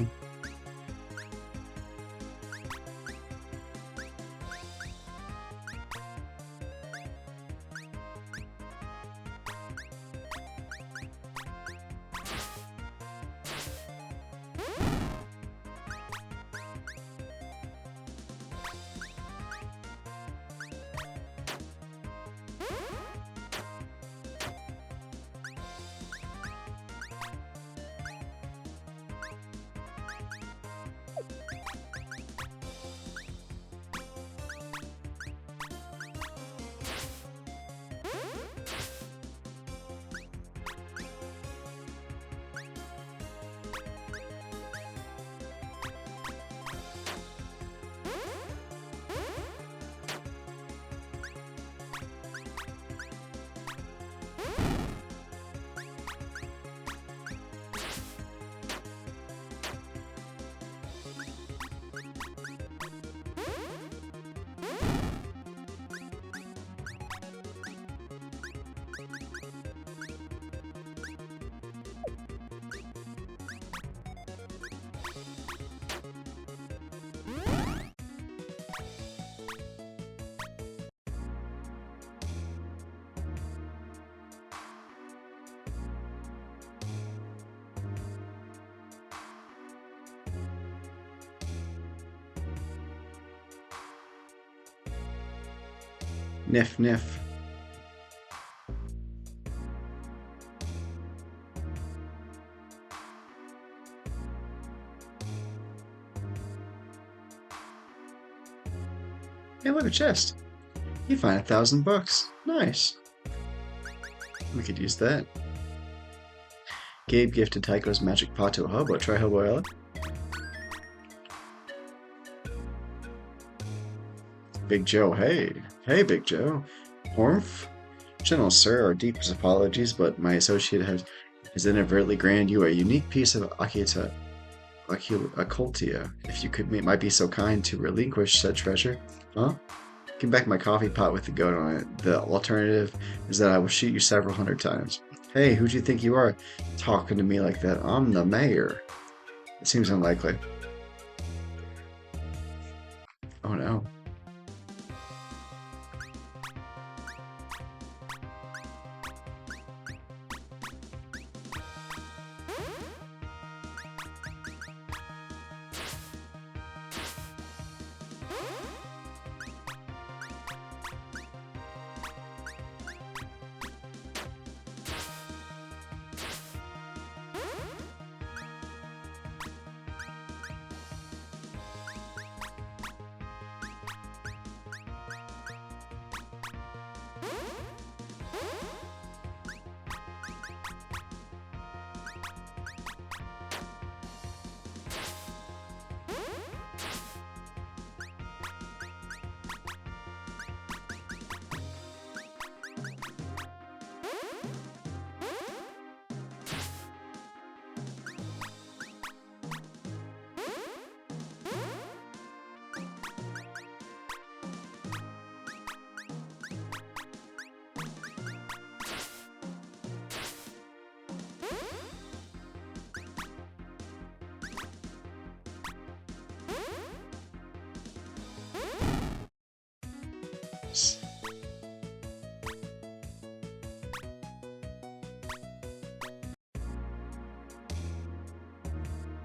Niff, niff. Hey, look, a chest. You find 1,000 bucks. Nice. We could use that. Gabe gifted Tycho's magic pot to a hobo. Try Hobo Ella. Big Joe, hey. Hey, Big Joe. Ormph? Gentle sir, our deepest apologies, but my associate has inadvertently granted you a unique piece of occultia. If you might be so kind to relinquish said treasure. Huh? Give back my coffee pot with the goat on it. The alternative is that I will shoot you several hundred times. Hey, who do you think you are, talking to me like that? I'm the mayor. It seems unlikely. Oh no.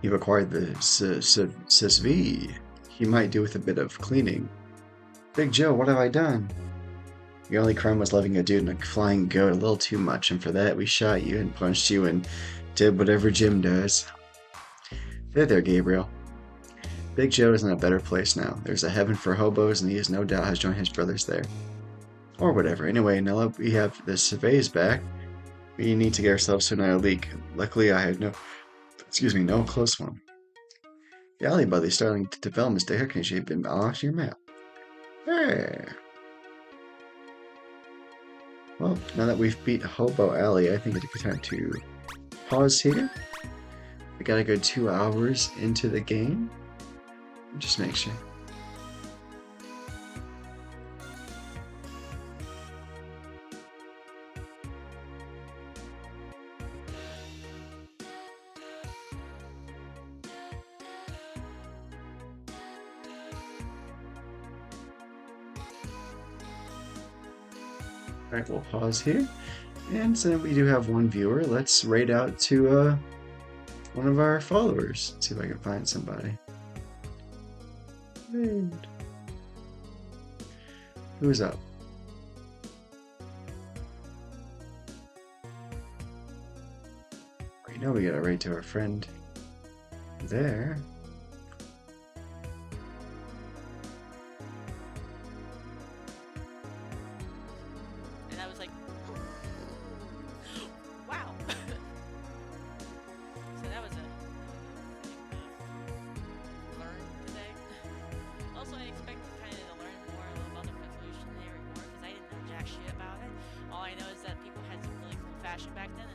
You've acquired the Sisvi. He might do with a bit of cleaning. Big Joe, what have I done? Your only crime was loving a dude and a flying goat a little too much, and for that we shot you and punched you and did whatever Jim does. There, Gabriel. Big Joe is in a better place now. There's a heaven for hobos, and he is no doubt has joined his brothers there. Or whatever. Anyway, now that we have the surveys back, we need to get ourselves to another leak. Luckily, I had no close one. The alley by the startling developments there can shape them off your map. There. Well, now that we've beat Hobo Alley, I think it's a good time to pause here. We got a good 2 hours into the game. Just make sure. Alright, we'll pause here. And so we do have one viewer. Let's raid out to one of our followers. Let's see if I can find somebody. Raid. Who's up? We know we gotta raid to our friend there. And I was like, wow. So that was a learn today. Also, I expected kind of to learn more about the Revolutionary War because I didn't know jack shit about it. All I know is that people had some really cool fashion back then,